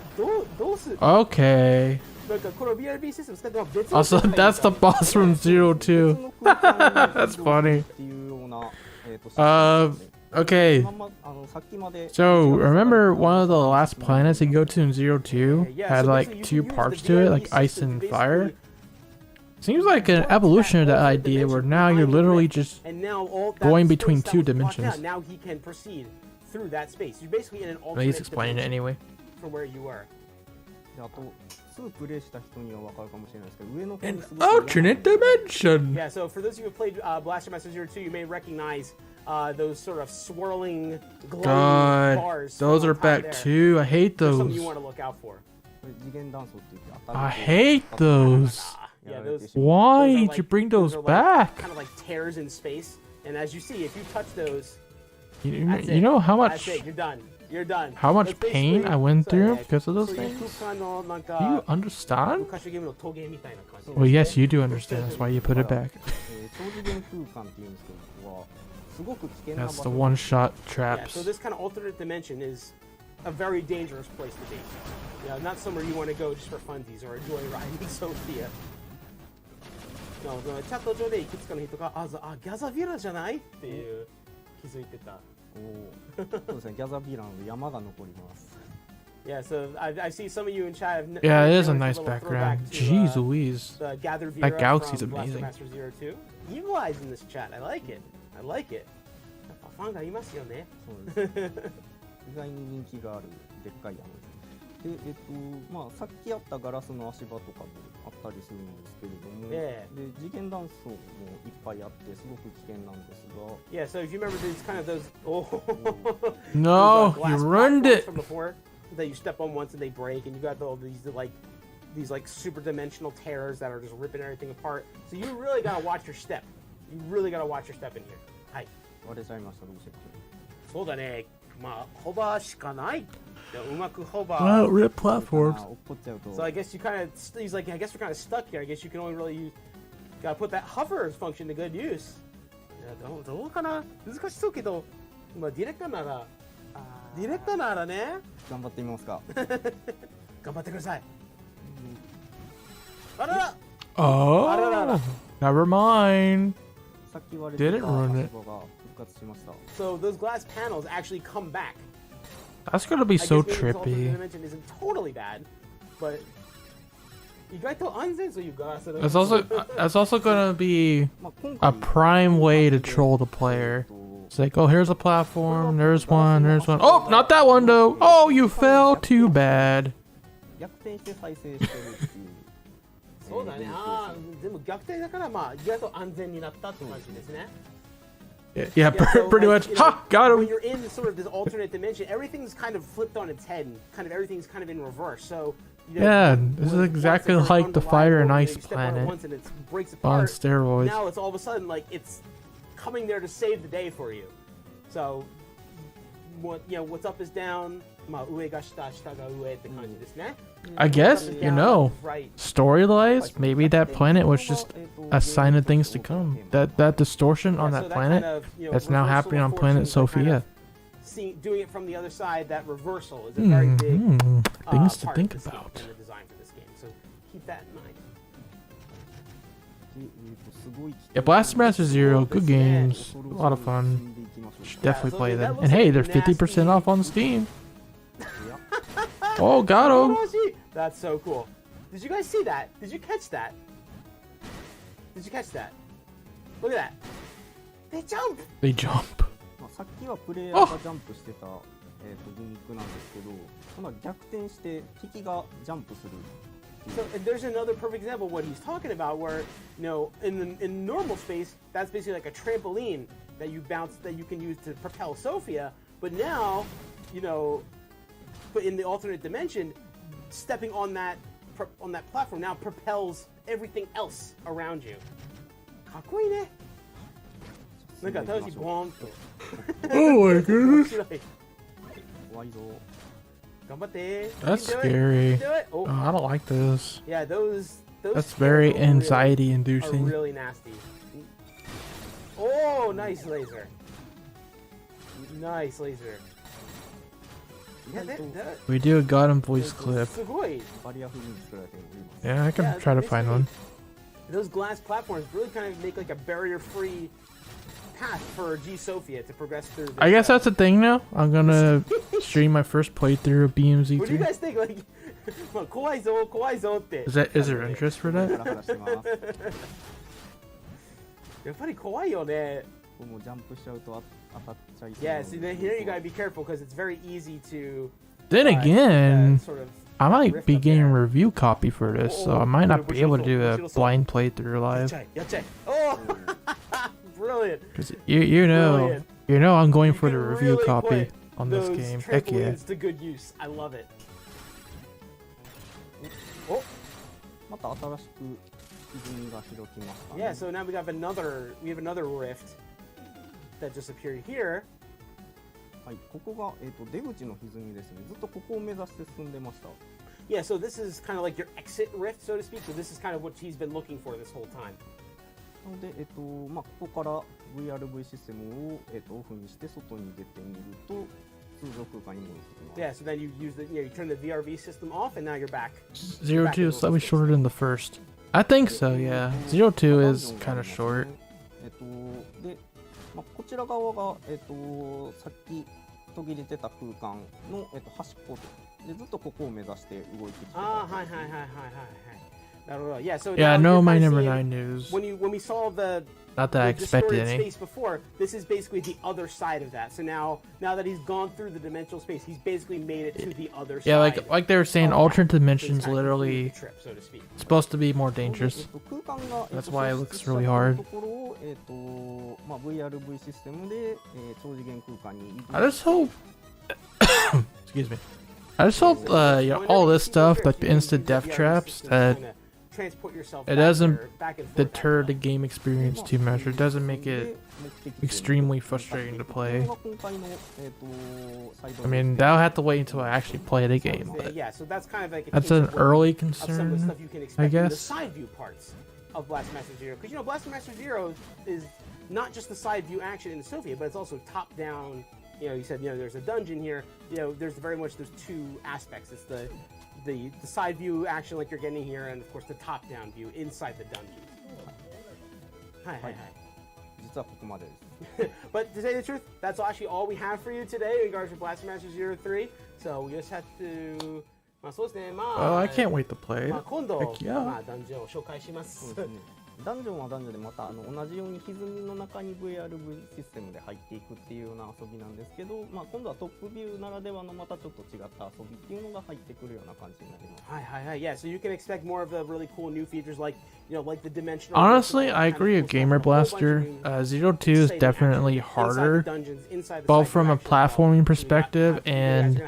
する? Okay. Also, that's the boss from 02. That's funny. Okay. So, remember one of the last planets you go to in 02 had like two parts to it, like ice and fire? Seems like an evolution of that idea where now you're literally just going between two dimensions. Now he can proceed through that space. You're basically in an alternate He's explaining it anyway. From where you were. An alternate dimension! Yeah, so for those of you who played Blaster Master 02, you may recognize those sort of swirling, glowing bars. Those are back too. I hate those. Something you want to look out for. I hate those. Yeah, those, why those did like, you bring those are back? Like, kind of like tears in space. And as you see, if you touch those, you know how much? That's it. You're done. You're done. How much pain I went through because of those things? Do you understand? Well, yes, you do understand. That's why you put it back. That's the one-shot traps. Yeah, so this kind of alternate dimension is a very dangerous place to be. Yeah, not somewhere you want to go just for funsies or a joyride in Sophia. No, チャット上でいくつかの人がギャザビラじゃないっていう気づいてた。そうですね、ギャザビラの山が残ります。Yeah, so I see some of you in chat. Yeah, it is a nice background. Jeez Louise. That galaxy's amazing. Evil Eyes in this chat. I like it. I like it. ファンがいますよね。そうです。意外に人気があるでっかい山です。で、まあさっきあったガラスの足場とかもあったりするんですけれども、で次元断層もいっぱいあってすごく危険なんですが。Yeah, so if you remember, there's kind of those. No, you ruined it. From before that you step on once and they break, and you got all these like super dimensional tears that are just ripping everything apart. So you really gotta watch your step. You really gotta watch your step in here. はい。割れちゃいましたローシェット。そうだね。まあホバーしかない。うまくホバー。Wow, rip platforms. So I guess you kind of, he's like, I guess we're kind of stuck here. I guess you can only really use, gotta put that hover function to good use. どうかな？難しそうけど、まあディレクターならね。頑張ってみますか。頑張ってください。あらら。Oh. あららら。Never mind. さっき言われてた足場が復活しました。So those glass panels actually come back. That's gonna be so trippy. Isn't totally bad, but It's also gonna be a prime way to troll the player. It's like, oh, here's a platform, there's one. Oh, not that one though. Oh, you fell. Too bad. 逆転して再生してるっていう。そうだね。ああ、でも逆転だからまあ意外と安全になったって感じですね。Yeah, so, pretty like, much. you know, Ha! Got him! When you're in sort of this alternate dimension, everything's kind of flipped on its head, and kind of everything's kind of in reverse. So you know, Yeah, this is exactly like the Fire and Ice you step on it planet once and it breaks on apart. steroids. Now it's all of a sudden like it's coming there to save the day for you. So what's up is down. まあ上が下、下が上って感じですね。I guess, you know, story-wise, maybe that planet was just a sign of things to come. That distortion on that planet, that's now happening on planet Sophia. Doing it from the other side, that reversal is a very big things to part think of the about. scheme and the design for this game. So keep that in mind. Yeah, Blaster Master Zero, good games, a lot of fun. Should definitely play them. And hey, they're 50% off on Steam. Oh, got him! That's so cool. Did you guys see that? Did you catch that? Did you catch that? Look at that. They jump! They jump. さっきはプレイヤーがジャンプしてた、ギミックなんですけど、その逆転して敵がジャンプする。So and there's another perfect example of what he's talking about, where in normal space, that's basically like a trampoline that you bounce that you can use to propel Sophia. But now, but in the alternate dimension, stepping on that platform now propels everything else around you. かっこいいね。なんか楽しいボーンと。Oh my goodness. 怖いぞ。頑張って。That's scary. Oh, I don't like this. Yeah, those That's very anxiety inducing. Are really nasty. Oh, nice laser. Nice laser. We do a Gotham voice clip. Yeah, I can try to find one. Those glass platforms really kind of make like a barrier-free path for G Sophia to progress through. I guess that's the thing now. I'm gonna stream my first playthrough of BMZ3. What do you guys think? Like, is there interest for that? やっぱり怖いよね。もうジャンプしちゃうと当たっちゃいそう。Yeah, see, then here you gotta be careful because it's very easy to. Then again, I might be getting a review copy for this, so I might not be able to do a blind playthrough live. Oh, brilliant! Because you know I'm going for the review copy on this game. Heck yeah! To good use. I love it. Oh. また新しく泉が開きましたね。Yeah, so now we have another rift that just appeared here. はい、ここが出口の歪みですね。ずっとここを目指して進んでました。Yeah, so this is kind of like your exit rift, so to speak. So this is kind of what he's been looking for this whole time. なのでまあここから VRV システムをオフにして外に出てみると通常空間に戻ってきます。Yeah, so then you turn the VRV system off, and now you're back. 02 is slightly shorter than the first. I think so, yeah. 02 is kind of short. で、まあ、こちら側がさっき途切れてた空間の端っこでずっとここを目指して動いてきてた。はいはいはいはいはいはい。なるほど。Yeah, so yeah, no, my number 9 news. When we saw the not that I expected any. Space before, this is basically the other side of that. So now that he's gone through the dimensional space, he's basically made it to the other side. Yeah, like they were saying, alternate dimensions literally trip, so to speak. Supposed to be more dangerous. That's why it looks really hard. I just hope. Excuse me. I just hope all this stuff, like the instant death traps, that it doesn't deter the game experience too much. It doesn't make it extremely frustrating to play. I mean, that'll have to wait until I actually play the game. But yeah, so that's kind of like that's an early concern, I guess. The side view parts of Blaster Master Zero, because Blaster Master Zero is not just the side view action in Sophia, but it's also top down. You said there's a dungeon here. There's there's two aspects. It's the side view action like you're getting here, and of course the top down view inside the dungeon. Hi. But to say the truth, that's actually all we have for you today in regards to Blaster Master 03. So we just have to. Oh, I can't wait to play it. Heck yeah. ダンジョンはダンジョンでまた同じように歪みの中に VR システムで入っていくっていうような遊びなんですけど、まあ、今度はトップビューならではのまたちょっと違った遊びっていうのが入ってくるような感じになります。はいはいはい。Yeah, so you can expect more of the really cool new features like, like the dimensional. Honestly, I agree with Gamer Blaster. 02 is definitely harder, both from a platforming perspective and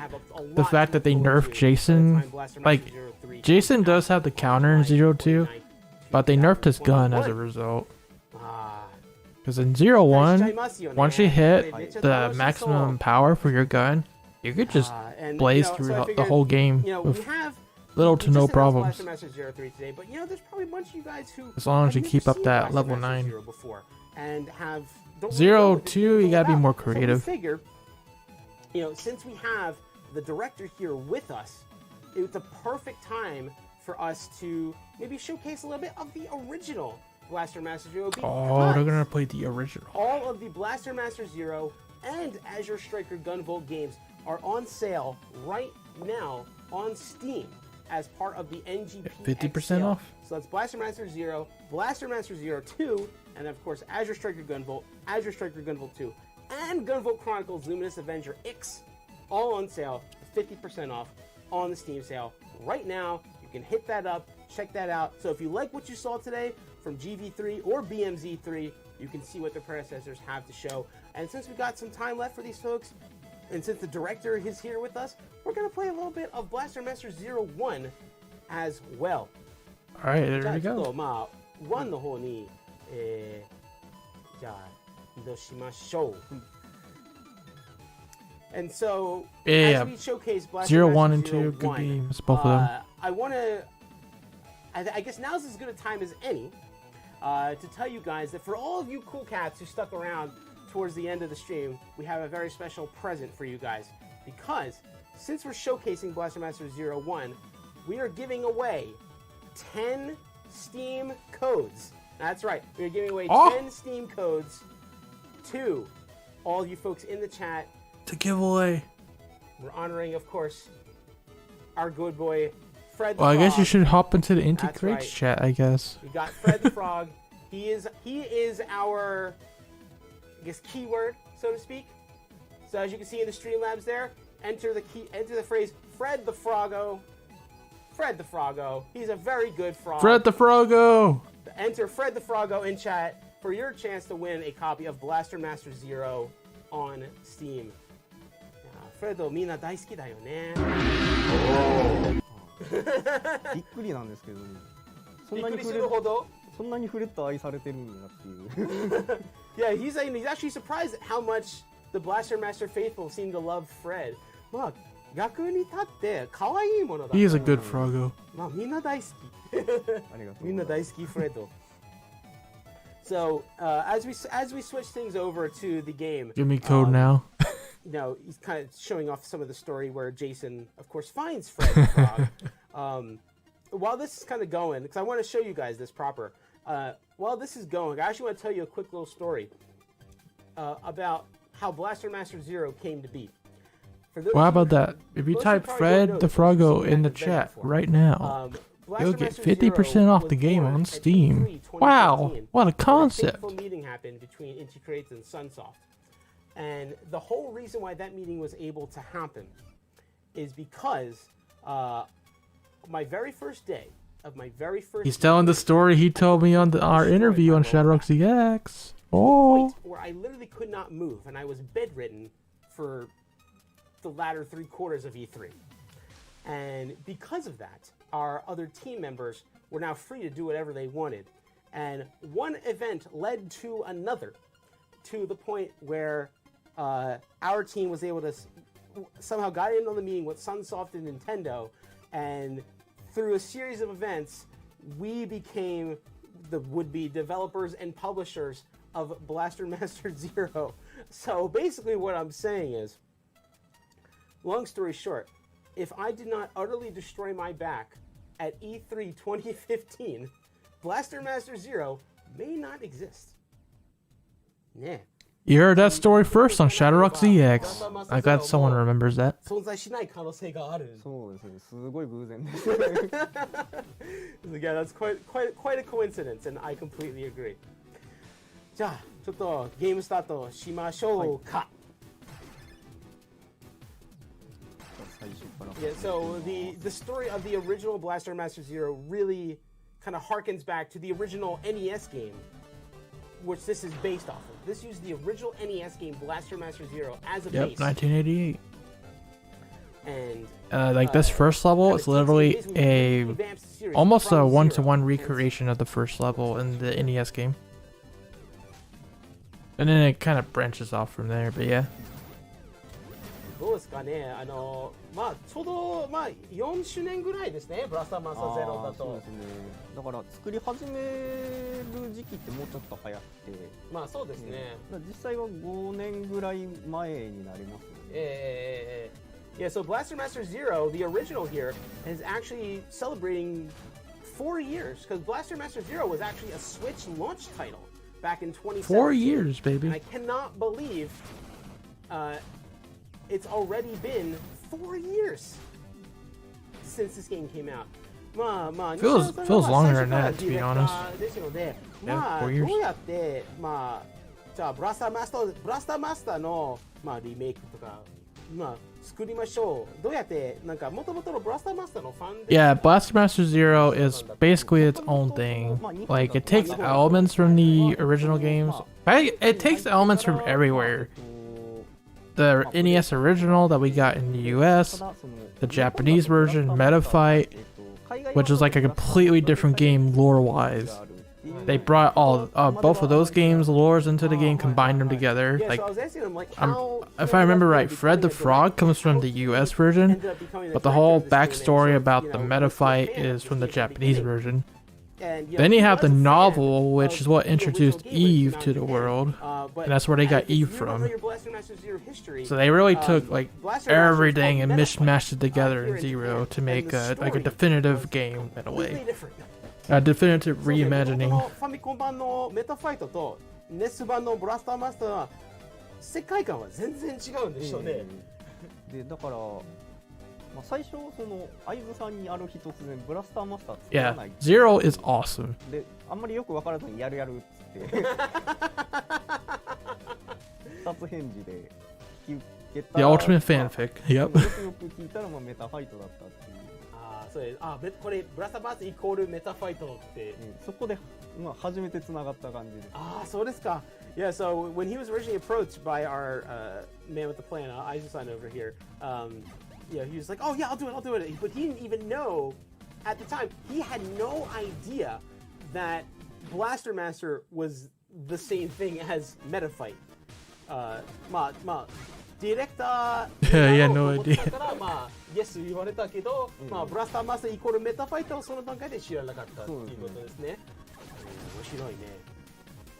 the fact that they nerfed Jason. Like, Jason does have the counter in 02, but they nerfed his gun as a result. Because in 01, once you hit the maximum power for your gun, you could just blaze through the whole game with little to no problems. Today, but there's probably a bunch of you guys who as long as you keep up that level 9. And have 02, you gotta be more creative. So we figure, since we have the director here with us, it's a perfect time for us to maybe showcase a little bit of the original Blaster Master Zero. Oh, they're gonna play the original. All of the Blaster Master Zero and Azure Striker Gunvolt games are on sale right now on Steam as part of the NGPX 50% off? So that's Blaster Master Zero, Blaster Master Zero 2, and of course Azure Striker Gunvolt, Azure Striker Gunvolt 2, and Gunvolt Chronicles Luminous Avenger X, all on sale, 50% off on the Steam sale right now. You can hit that up, check that out. So if you like what you saw today from GV3 or BMZ3, you can see what the predecessors have to show. And since we got some time left for these folks, and since the director is here with us, we're going to play a little bit of Blaster Master 01 as well. Alright, there we go. 1の方に、じゃあ移動しましょう。And so, as we showcase Blaster Master and 2, 01, good games, both of them. I want to, I guess now's as good a time as any to tell you guys that for all of you cool cats who stuck around towards the end of the stream, we have a very special present for you guys. Because since we're showcasing Blaster Master 01, we are giving away 10 Steam codes. That's right, we're giving away 10 Steam codes to all you folks in the chat. To give away. We're honoring, of course, our good boy, Fred the Well, I Frog. guess you should hop into the Inti Creates right. chat, I guess. We got Fred the Frog. He is our, I guess, keyword, so to speak. So as you can see in the Streamlabs there, enter the phrase Fred the Frogo. Fred the Frogo. He's a very good frog. Fred the Frogo! Enter Fred the Frogo in chat for your chance to win a copy of Blaster Master Zero on Steam. Fredo, みんな大好きだよね。びっくりなんですけど、びっくりするほどそんなにフレット愛されてるんだっていう。Yeah, he's actually surprised at how much the Blaster Master faithful seem to love Fred. まあ逆に立って可愛いものだ。He is a good Frogo. まあみんな大好き。みんな大好きフレド。So as we switch things over to the game, Give me code now. He's kind of showing off some of the story where Jason, of course, finds Fred the Frog. While this is kind of going, because I want to show you guys this proper. While this is going, I actually want to tell you a quick little story about how Blaster Master Zero came to be. Well, how about that? If you type Fred the Frogo in the chat right now, you'll get 50% off the game on Steam. Wow, what a concept! A fateful meeting happened between Inti Creates and Sunsoft. And the whole reason why that meeting was able to happen is because my very first day of my very first... He's telling the story he told me on our interview on ShadowRockZX. Oh! Where I literally could not move, and I was bedridden for the latter 3/4 of E3. And because of that, our other team members were now free to do whatever they wanted. And one event led to another, to the point where our team was able to somehow got in on the meeting with Sunsoft and Nintendo, and through a series of events, we became the would-be developers and publishers of Blaster Master Zero. So basically what I'm saying is, long story short, if I did not utterly destroy my back at E3 2015, Blaster Master Zero may not exist. Yeah. You heard that story first on ShadowRockZX. I'm glad someone remembers that. 存在しない可能性がある。そうですね。すごい偶然です。Yeah, that's quite a coincidence, and I completely agree. じゃあちょっとゲームスタートしましょうか。Yeah, so the story of the original Blaster Master Zero really kind of harkens back to the original NES game, which this is based off of. This used the original NES game Blaster Master Zero as a base. 1988. And like this first level is literally almost a one-to-one recreation of the first level in the NES game. And then it kind of branches off from there, but yeah. どうですかね、まあちょうどまあ4周年ぐらいですね、ブラスターマスターゼロだと。そうですね。だから作り始める時期ってもうちょっと早くて、まあそうですね。実際は5年ぐらい前になりますね。Yeah, so Blaster Master Zero, the original here, is actually celebrating 4 years because Blaster Master Zero was actually a Switch launch title back in 2017. 4 years, baby. And I cannot believe it's already been 4 years since this game came out. Feels longer than that, to be honest. ですので、まあどうやってまあじゃあブラスターマスターのまあリメイクとかまあ作りましょう。どうやってなんか元々のブラスターマスターのファンで。Yeah, Blaster Master Zero is basically its own thing. Like it takes elements from the original games. It takes elements from everywhere. The NES original that we got in the US, the Japanese version, Metafight, which is like a completely different game lore-wise. They brought all both of those games' lores into the game, combined them together. Like, if I remember right, Fred the Frog comes from the US version, but the whole backstory about the Metafight is from the Japanese version. Then you have the novel, which is what introduced Eve to the world, and that's where they got Eve from. So they really took like everything and mishmashed it together in Zero to make like a definitive game in a way, a definitive reimagining. ファミコン版のメタファイトと NES 版のブラスターマスターは世界観は全然違うんでしょうね。でだから。最初その会津さんにある日突然ブラスターマスター作 Yeah, らない。Zero is awesome. であんまりよく分からずにやるっつって二つ返事で引き受けた。The ultimate fanfic. Yep. よく聞いたらメタファイトだったっていう。そうです。これブラスターマスターイコールメタファイトって。そこで初めてつながった感じです。そうですか。Yeah, so when he was originally approached by our man with the plan, Aizu-san over here, yeah, he was like, "Oh yeah, I'll do it." But he didn't even know at the time. He had no idea that Blaster Master was the same thing as Metafight. まあディレクター Yeah, no idea. まあ Yes 言われたけど、まあブラスターマスターイコールメタファイトをその段階で知らなかったっていうことですね。面白いね。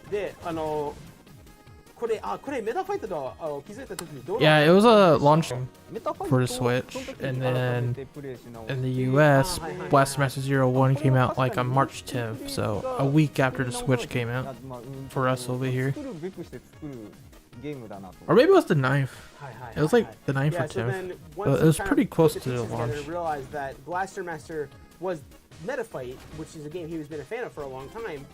で、Yeah, it was a launch for the Switch, and then in the US, Blaster Master Zero 1 came out like on March 10th, so a week after the Switch came out for us over here. Or maybe it was the 9th. It was like the 9th or 10th. But it was pretty close to the launch. Realized that Blaster Master was Metafight, which is a game he's been a fan of for a long time.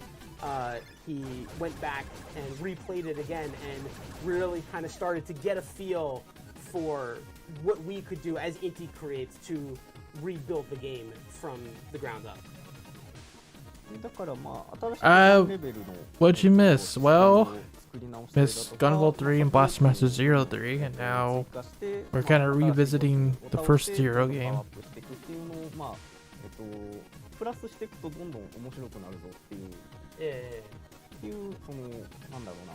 He went back and replayed it again and really kind of started to get a feel for what we could do as Inti Creates to rebuild the game from the ground up. What'd you miss? Well, missed Gunvolt 3 and Blaster Master Zero 3, and now we're kind of revisiting the first Zero game. プラスしていくとどんどん面白くなるぞっていう、っていうそのなんだろうな、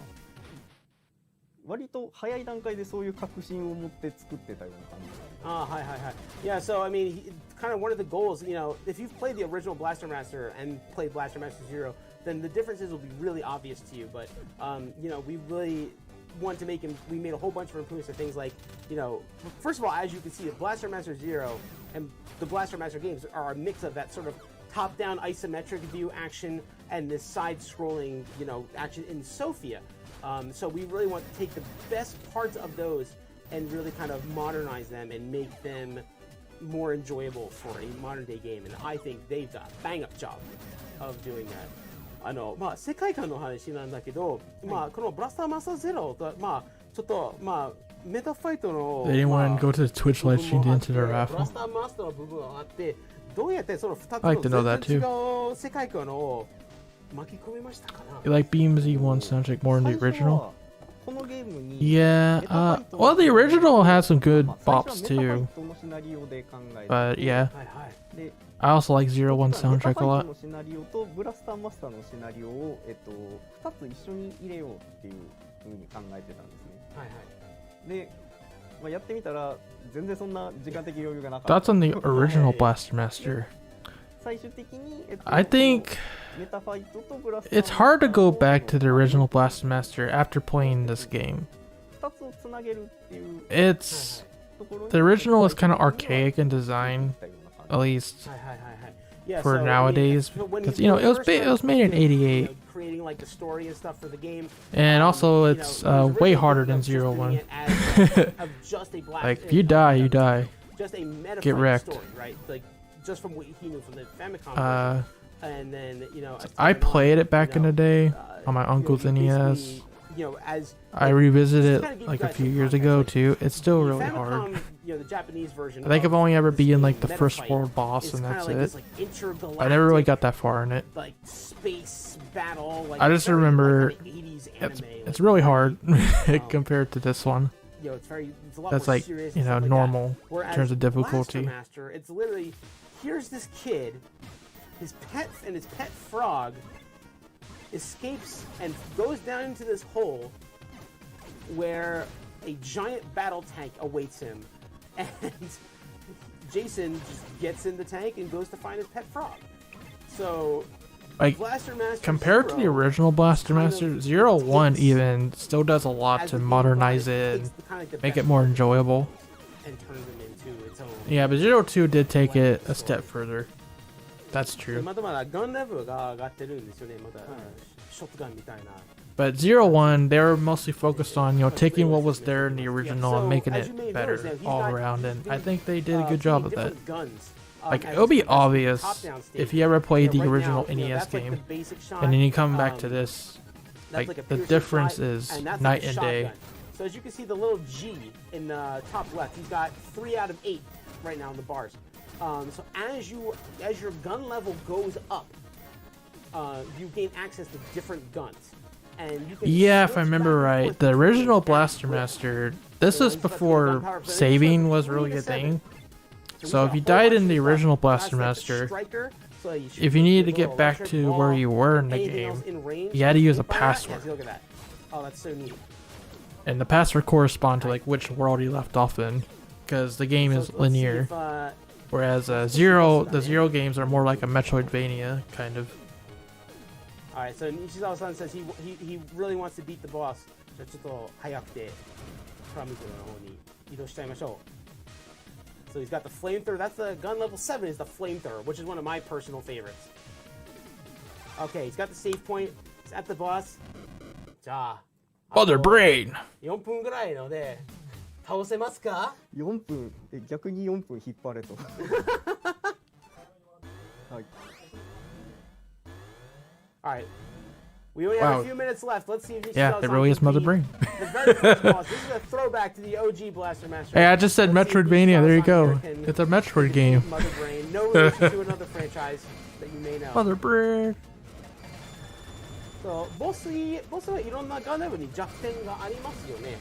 割と早い段階でそういう確信を持って作ってたような感じ。Yeah, so I mean, kind of one of the goals, you know, if you've played the original Blaster Master and played Blaster Master Zero, then the differences will be really obvious to you. But you know, we really want to make him. We made a whole bunch of improvements to things like, you know, first of all, as you can see, the Blaster Master Zero and the Blaster Master games are a mix of that sort of top-down isometric view action and this side-scrolling, you know, action in Sophia. So we really want to take the best parts of those and really kind of modernize them and make them more enjoyable for a modern-day game. And I think they've done a bang-up job of doing that. 世界観の話なんだけど、このブラスターマスターゼロと、ちょっと、メタファイトの、They didn't want to go to the Twitch live stream to enter the raffle. ブラスターマスターの部分があって、どうやってその2つ I like to know that の too. 全然違う世界観を巻き込みましたかな。 You like BMZ1 soundtrack more than the original? Yeah, well, the original has some good bops too. But yeah, I also like 01 soundtrack a lot. のシナリオとブラスターマスターのシナリオを、2つ一緒に入れようっていう風に考えてたんですね。はいはい。で、やってみたら全然そんな時間的余裕がなかった。 That's on the original Blaster Master. 最終的に、I think メタファイトとブラスター it's hard to go back to the original Blaster Master after playing this game. 2つをつなげるっていう。 It's the original is kind of archaic in design, at least for nowadays, because you know it was made in '88, creating like the story and stuff for the game. and also it's way harder than 01. Like if you die, you die. Just a Get wrecked. story, right? Like just from what he knew from the Famicom. And then you know, I played it back in the day on my uncle's NES. You know, as I revisited it like a few years ago too. It's still really hard. You know, the Japanese version. I think I've only ever beaten like the first world boss, and that's it. I never really got that far in it. Like space battle. Like I just remember it's really hard compared to this one. You know, it's a lot That's more like, serious you and know, stuff like normal that. in terms of difficulty. Blaster Master, it's literally, here's this kid, his pet frog escapes and goes down into this hole where a giant battle tank awaits him, and Jason just gets in the tank and goes to find his pet frog. So, like, Blaster Master compared to the original Blaster Master, 01 even still does a lot to modernize it and make it more enjoyable. And turn them into its own. Yeah, but 02 did take it a step further. That's true. まだまだガンレベルが上がってるんですよね。まだショットガンみたいな。But 01, they were mostly focused on, you know, taking what was there in the original and making it better all around, and I think they did a good job of that. Like, it'll be obvious if you ever played the original NES game, and then you come back to this, like, the difference is night and day. So as you can see, the little G in the top left, he's got 3 out of 8 right now in the bars. So as your gun level goes up, you gain access to different guns. And you can Yeah, if I remember right, the original Blaster Master, this is before saving was really a thing. So if you died in the original Blaster Master, if you needed to get back to where you were in the game, you had to use a password. Oh, that's so neat. And the password corresponded to like which world you left off in, because the game is linear. Whereas the Zero games are more like a Metroidvania kind of. Alright, so Nishizawa-san says he really wants to beat the boss. じゃあちょっと早くてプラミトの方に移動しちゃいましょう。So he's got the flamethrower. That's the gun level 7 is the flamethrower, which is one of my personal favorites. Okay, he's got the save point. He's at the boss. じゃあ Mother brain! 4分ぐらいので倒せますか？ 4分逆に4分引っ張れと。はい。Alright. We only have a few minutes left. Let's see if you Yeah, it really is Mother Brain. The very first boss. This is a throwback to the OG Blaster Master. Hey, I just said Metroidvania. There you go. It's a Metroid game. Mother Brain. No relation to another franchise that you may know. Mother Brain. So, ボスはいろんなガンレベルに弱点がありますよね。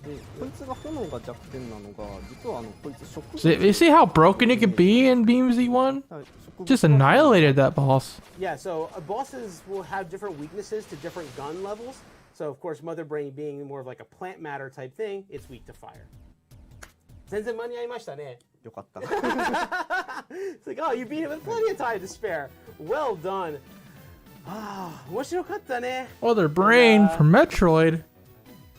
で、こいつが炎が弱点なのが、実はこいつ食。You see how broken it can be in BeamZ1? Just annihilated that boss. Yeah, so bosses will have different weaknesses to different gun levels. So of course, Mother Brain being more of like a plant matter type thing, it's weak to fire. 全然間に合いましたね。よかった。It's like, oh, you beat it with plenty of time to spare. Well done. Ah, 面白かったね。Mother Brain from Metroid.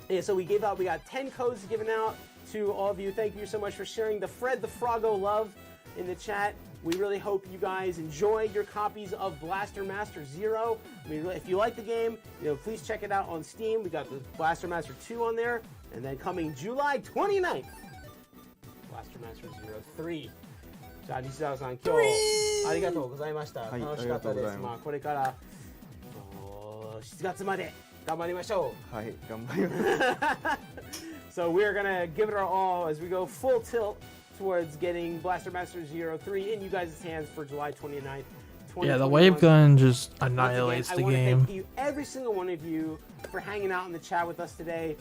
Yeah, so we got 10 codes given out to all of you. Thank you so much for sharing the Fred the Froggo love in the chat. We really hope you guys enjoy your copies of Blaster Master Zero. I mean, if you like the game, please check it out on Steam. We got the Blaster Master 2 on there, and then coming July 29th, Blaster Master Zero 3. じゃあ西澤さん、今日ありがとうございました。楽しかったです。まあこれから7月まで頑張りましょう。はい、頑張ります。So we're gonna give it our all as we go full tilt towards getting Blaster Master 03 in you guys' hands for July 29th. Yeah, the wave gun just annihilates again, the game. I want to thank you, every single one of you, for hanging out in the chat with us today.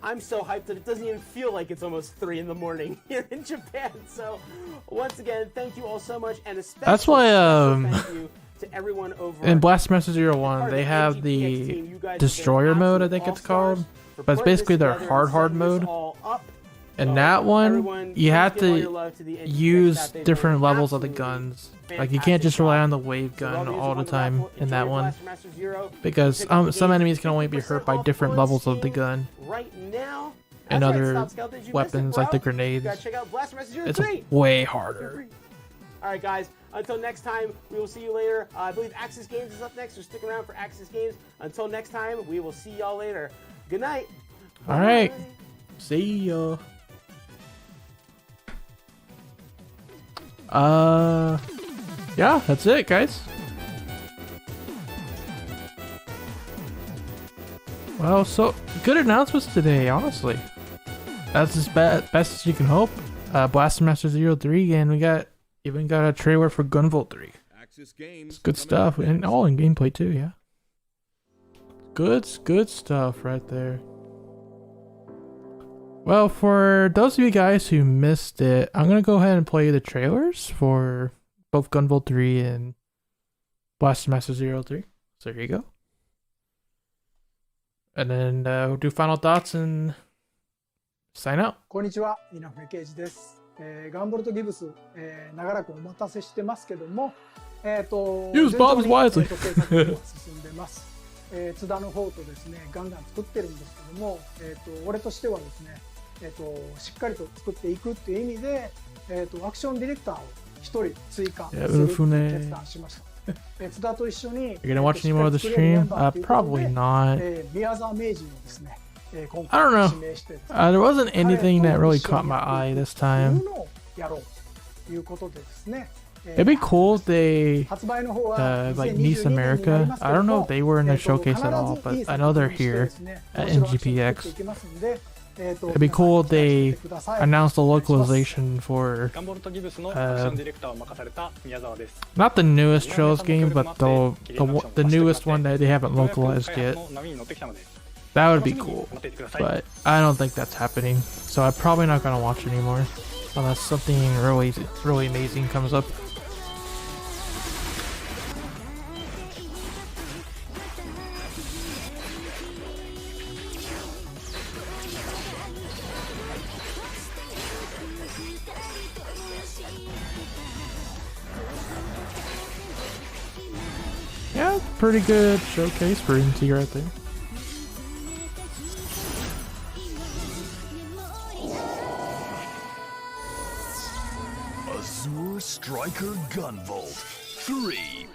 I'm so hyped that it doesn't even feel like it's almost 3 in the morning here in Japan. So, once again, thank you all so much, and especially that's why thank you to everyone over in Blaster Master 01 they have the Destroyer mode, I think it's called, but it's basically their hard mode. And that one, you have to use different levels of the guns. Like, you can't just rely on the wave gun all the time in that one, because some enemies can only be hurt by different levels of the gun. And other weapons, like the grenades, it's way harder. Alright guys, until next time, we will see you later. I believe Axis Games is up next, so stick around for Axis Games. Until next time, we will see y'all later. Good night. Alright, see ya. Yeah, that's it, guys. Well, so good announcements today, honestly. That's as best as you can hope. Blaster Master 03, and we even got a trailer for Gunvolt 3. It's good stuff, and all in gameplay too, yeah. Good stuff right there. Well, for those of you guys who missed it, I'm gonna go ahead and play the trailers for both Gunvolt 3 and Blaster Master 03. So here you go. And then we'll do final thoughts and sign out. こんにちは、イナフレケージです。ガンボルトギブス、長らくお待たせしてますけども、Use Bob's wisely. 制作が進んでます。津田の方とですね、ガンガン作ってるんですけども、俺としてはですね、しっかりと作っていくっていう意味で、アクションディレクターを一人追加するという決断しました。津田と一緒に You're gonna watch any more of the stream? Probably not. 宮沢名人をですね、今 I don't 回 know. 指名してですね、There wasn't anything that really caught my eye this time. やろうということでですね。It'd be cool if they, like Nice America, I don't know if they were in the showcase at all, but I know they're here at NGPX. It'd be cool if they announced the localization for, not the newest Trails game, but the newest one that they haven't localized yet. That would be cool, but I don't think that's happening, so I'm probably not going to watch anymore, unless something really amazing comes up. Yeah, pretty good showcase for Inti right there. Azure Striker Gunvolt 3.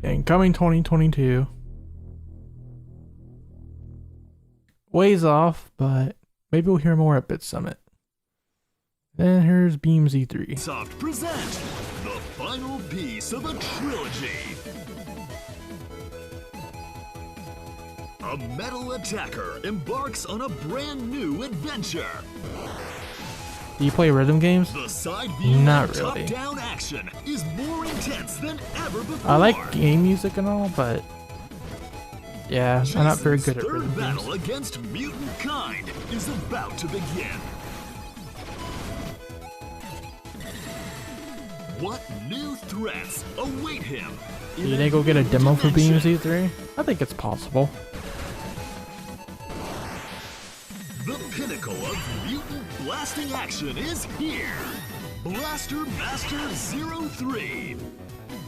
And coming 2022. Ways off, but maybe we'll hear more at Bit Summit. Then here's Beam Z3. Soft present the final piece of a trilogy. A metal attacker embarks on a brand new adventure. Do you play rhythm games? The side view Not and really. top-down action is more intense than ever before. I like game music and all, but yeah, I'm not very good at rhythm Jason's games. battle against mutant kind is about to begin. What new threats await him? Do you think we'll get a demo for Beam Z3? I think it's possible. The pinnacle of mutant blasting action is here. Blaster Master 03.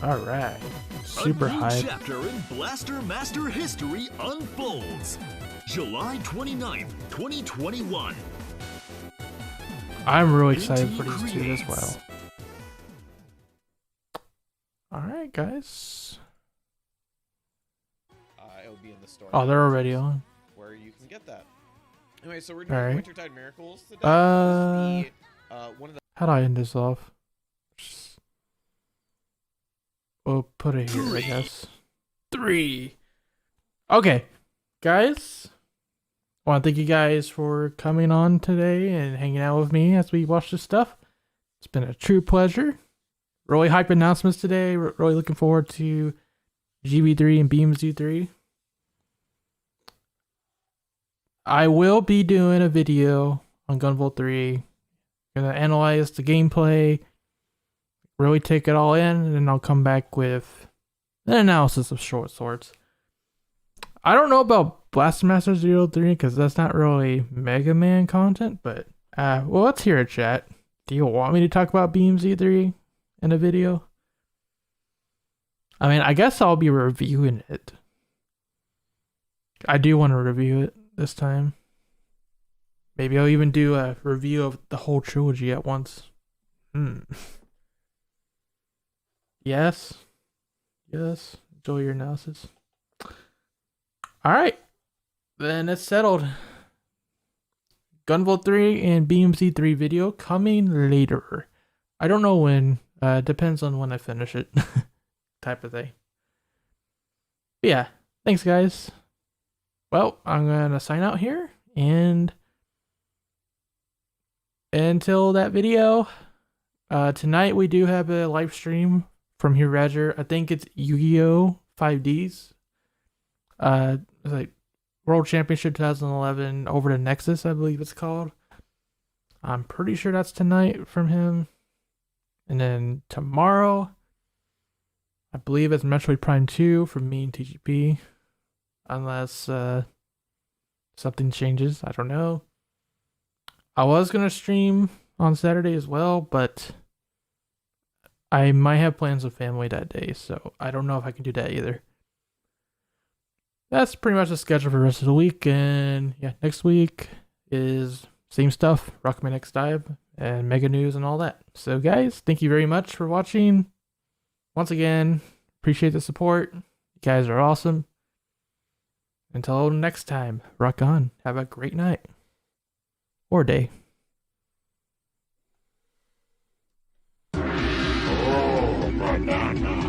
Alright. Super A new hype. chapter in Blaster Master history unfolds. July 29th, 2021. I'm really excited for Inti these two as well. Creates. guys. It'll be in the store. Oh, they're already on. Where you can get that. Anyway, so we're doing Alright. Wintertide Miracles today. This is one of the how do I end this off? We'll put it here, I guess. 3. Okay, guys. I want to thank you guys for coming on today and hanging out with me as we watch this stuff. It's been a true pleasure. Really hype announcements today. Really looking forward to GB3 and BMZ3. I will be doing a video on Gunvolt 3. Gonna analyze the gameplay, really take it all in, and then I'll come back with an analysis of short swords. I don't know about Blaster Master 03 because that's not really Mega Man content, but well, let's hear it, chat. Do you want me to talk about BMZ3 in a video? I mean, I guess I'll be reviewing it. I do want to review it this time. Maybe I'll even do a review of the whole trilogy at once. Yes. Yes. Enjoy your analysis. Alright. Then it's settled. Gunvolt 3 and BMZ 3 video coming later. I don't know when. Depends on when I finish it. Type of thing. But yeah. Thanks, guys. Well, I'm going to sign out here. And until that video, tonight we do have a live stream from here, Roger. I think it's Yu-Gi-Oh! 5Ds. It's like World Championship 2011 over to Nexus, I believe it's called. I'm pretty sure that's tonight from him. And then tomorrow, I believe it's Metroid Prime 2 from me and TGP. Unless something changes, I don't know. I was going to stream on Saturday as well, but I might have plans with family that day, so I don't know if I can do that either. That's pretty much the schedule for the rest of the week, and yeah, next week is same stuff, Rockman X Dive, and Mega News and all that. So guys, thank you very much for watching. Once again, appreciate the support. You guys are awesome. Until next time, rock on. Have a great night. Or day. Oh, banana.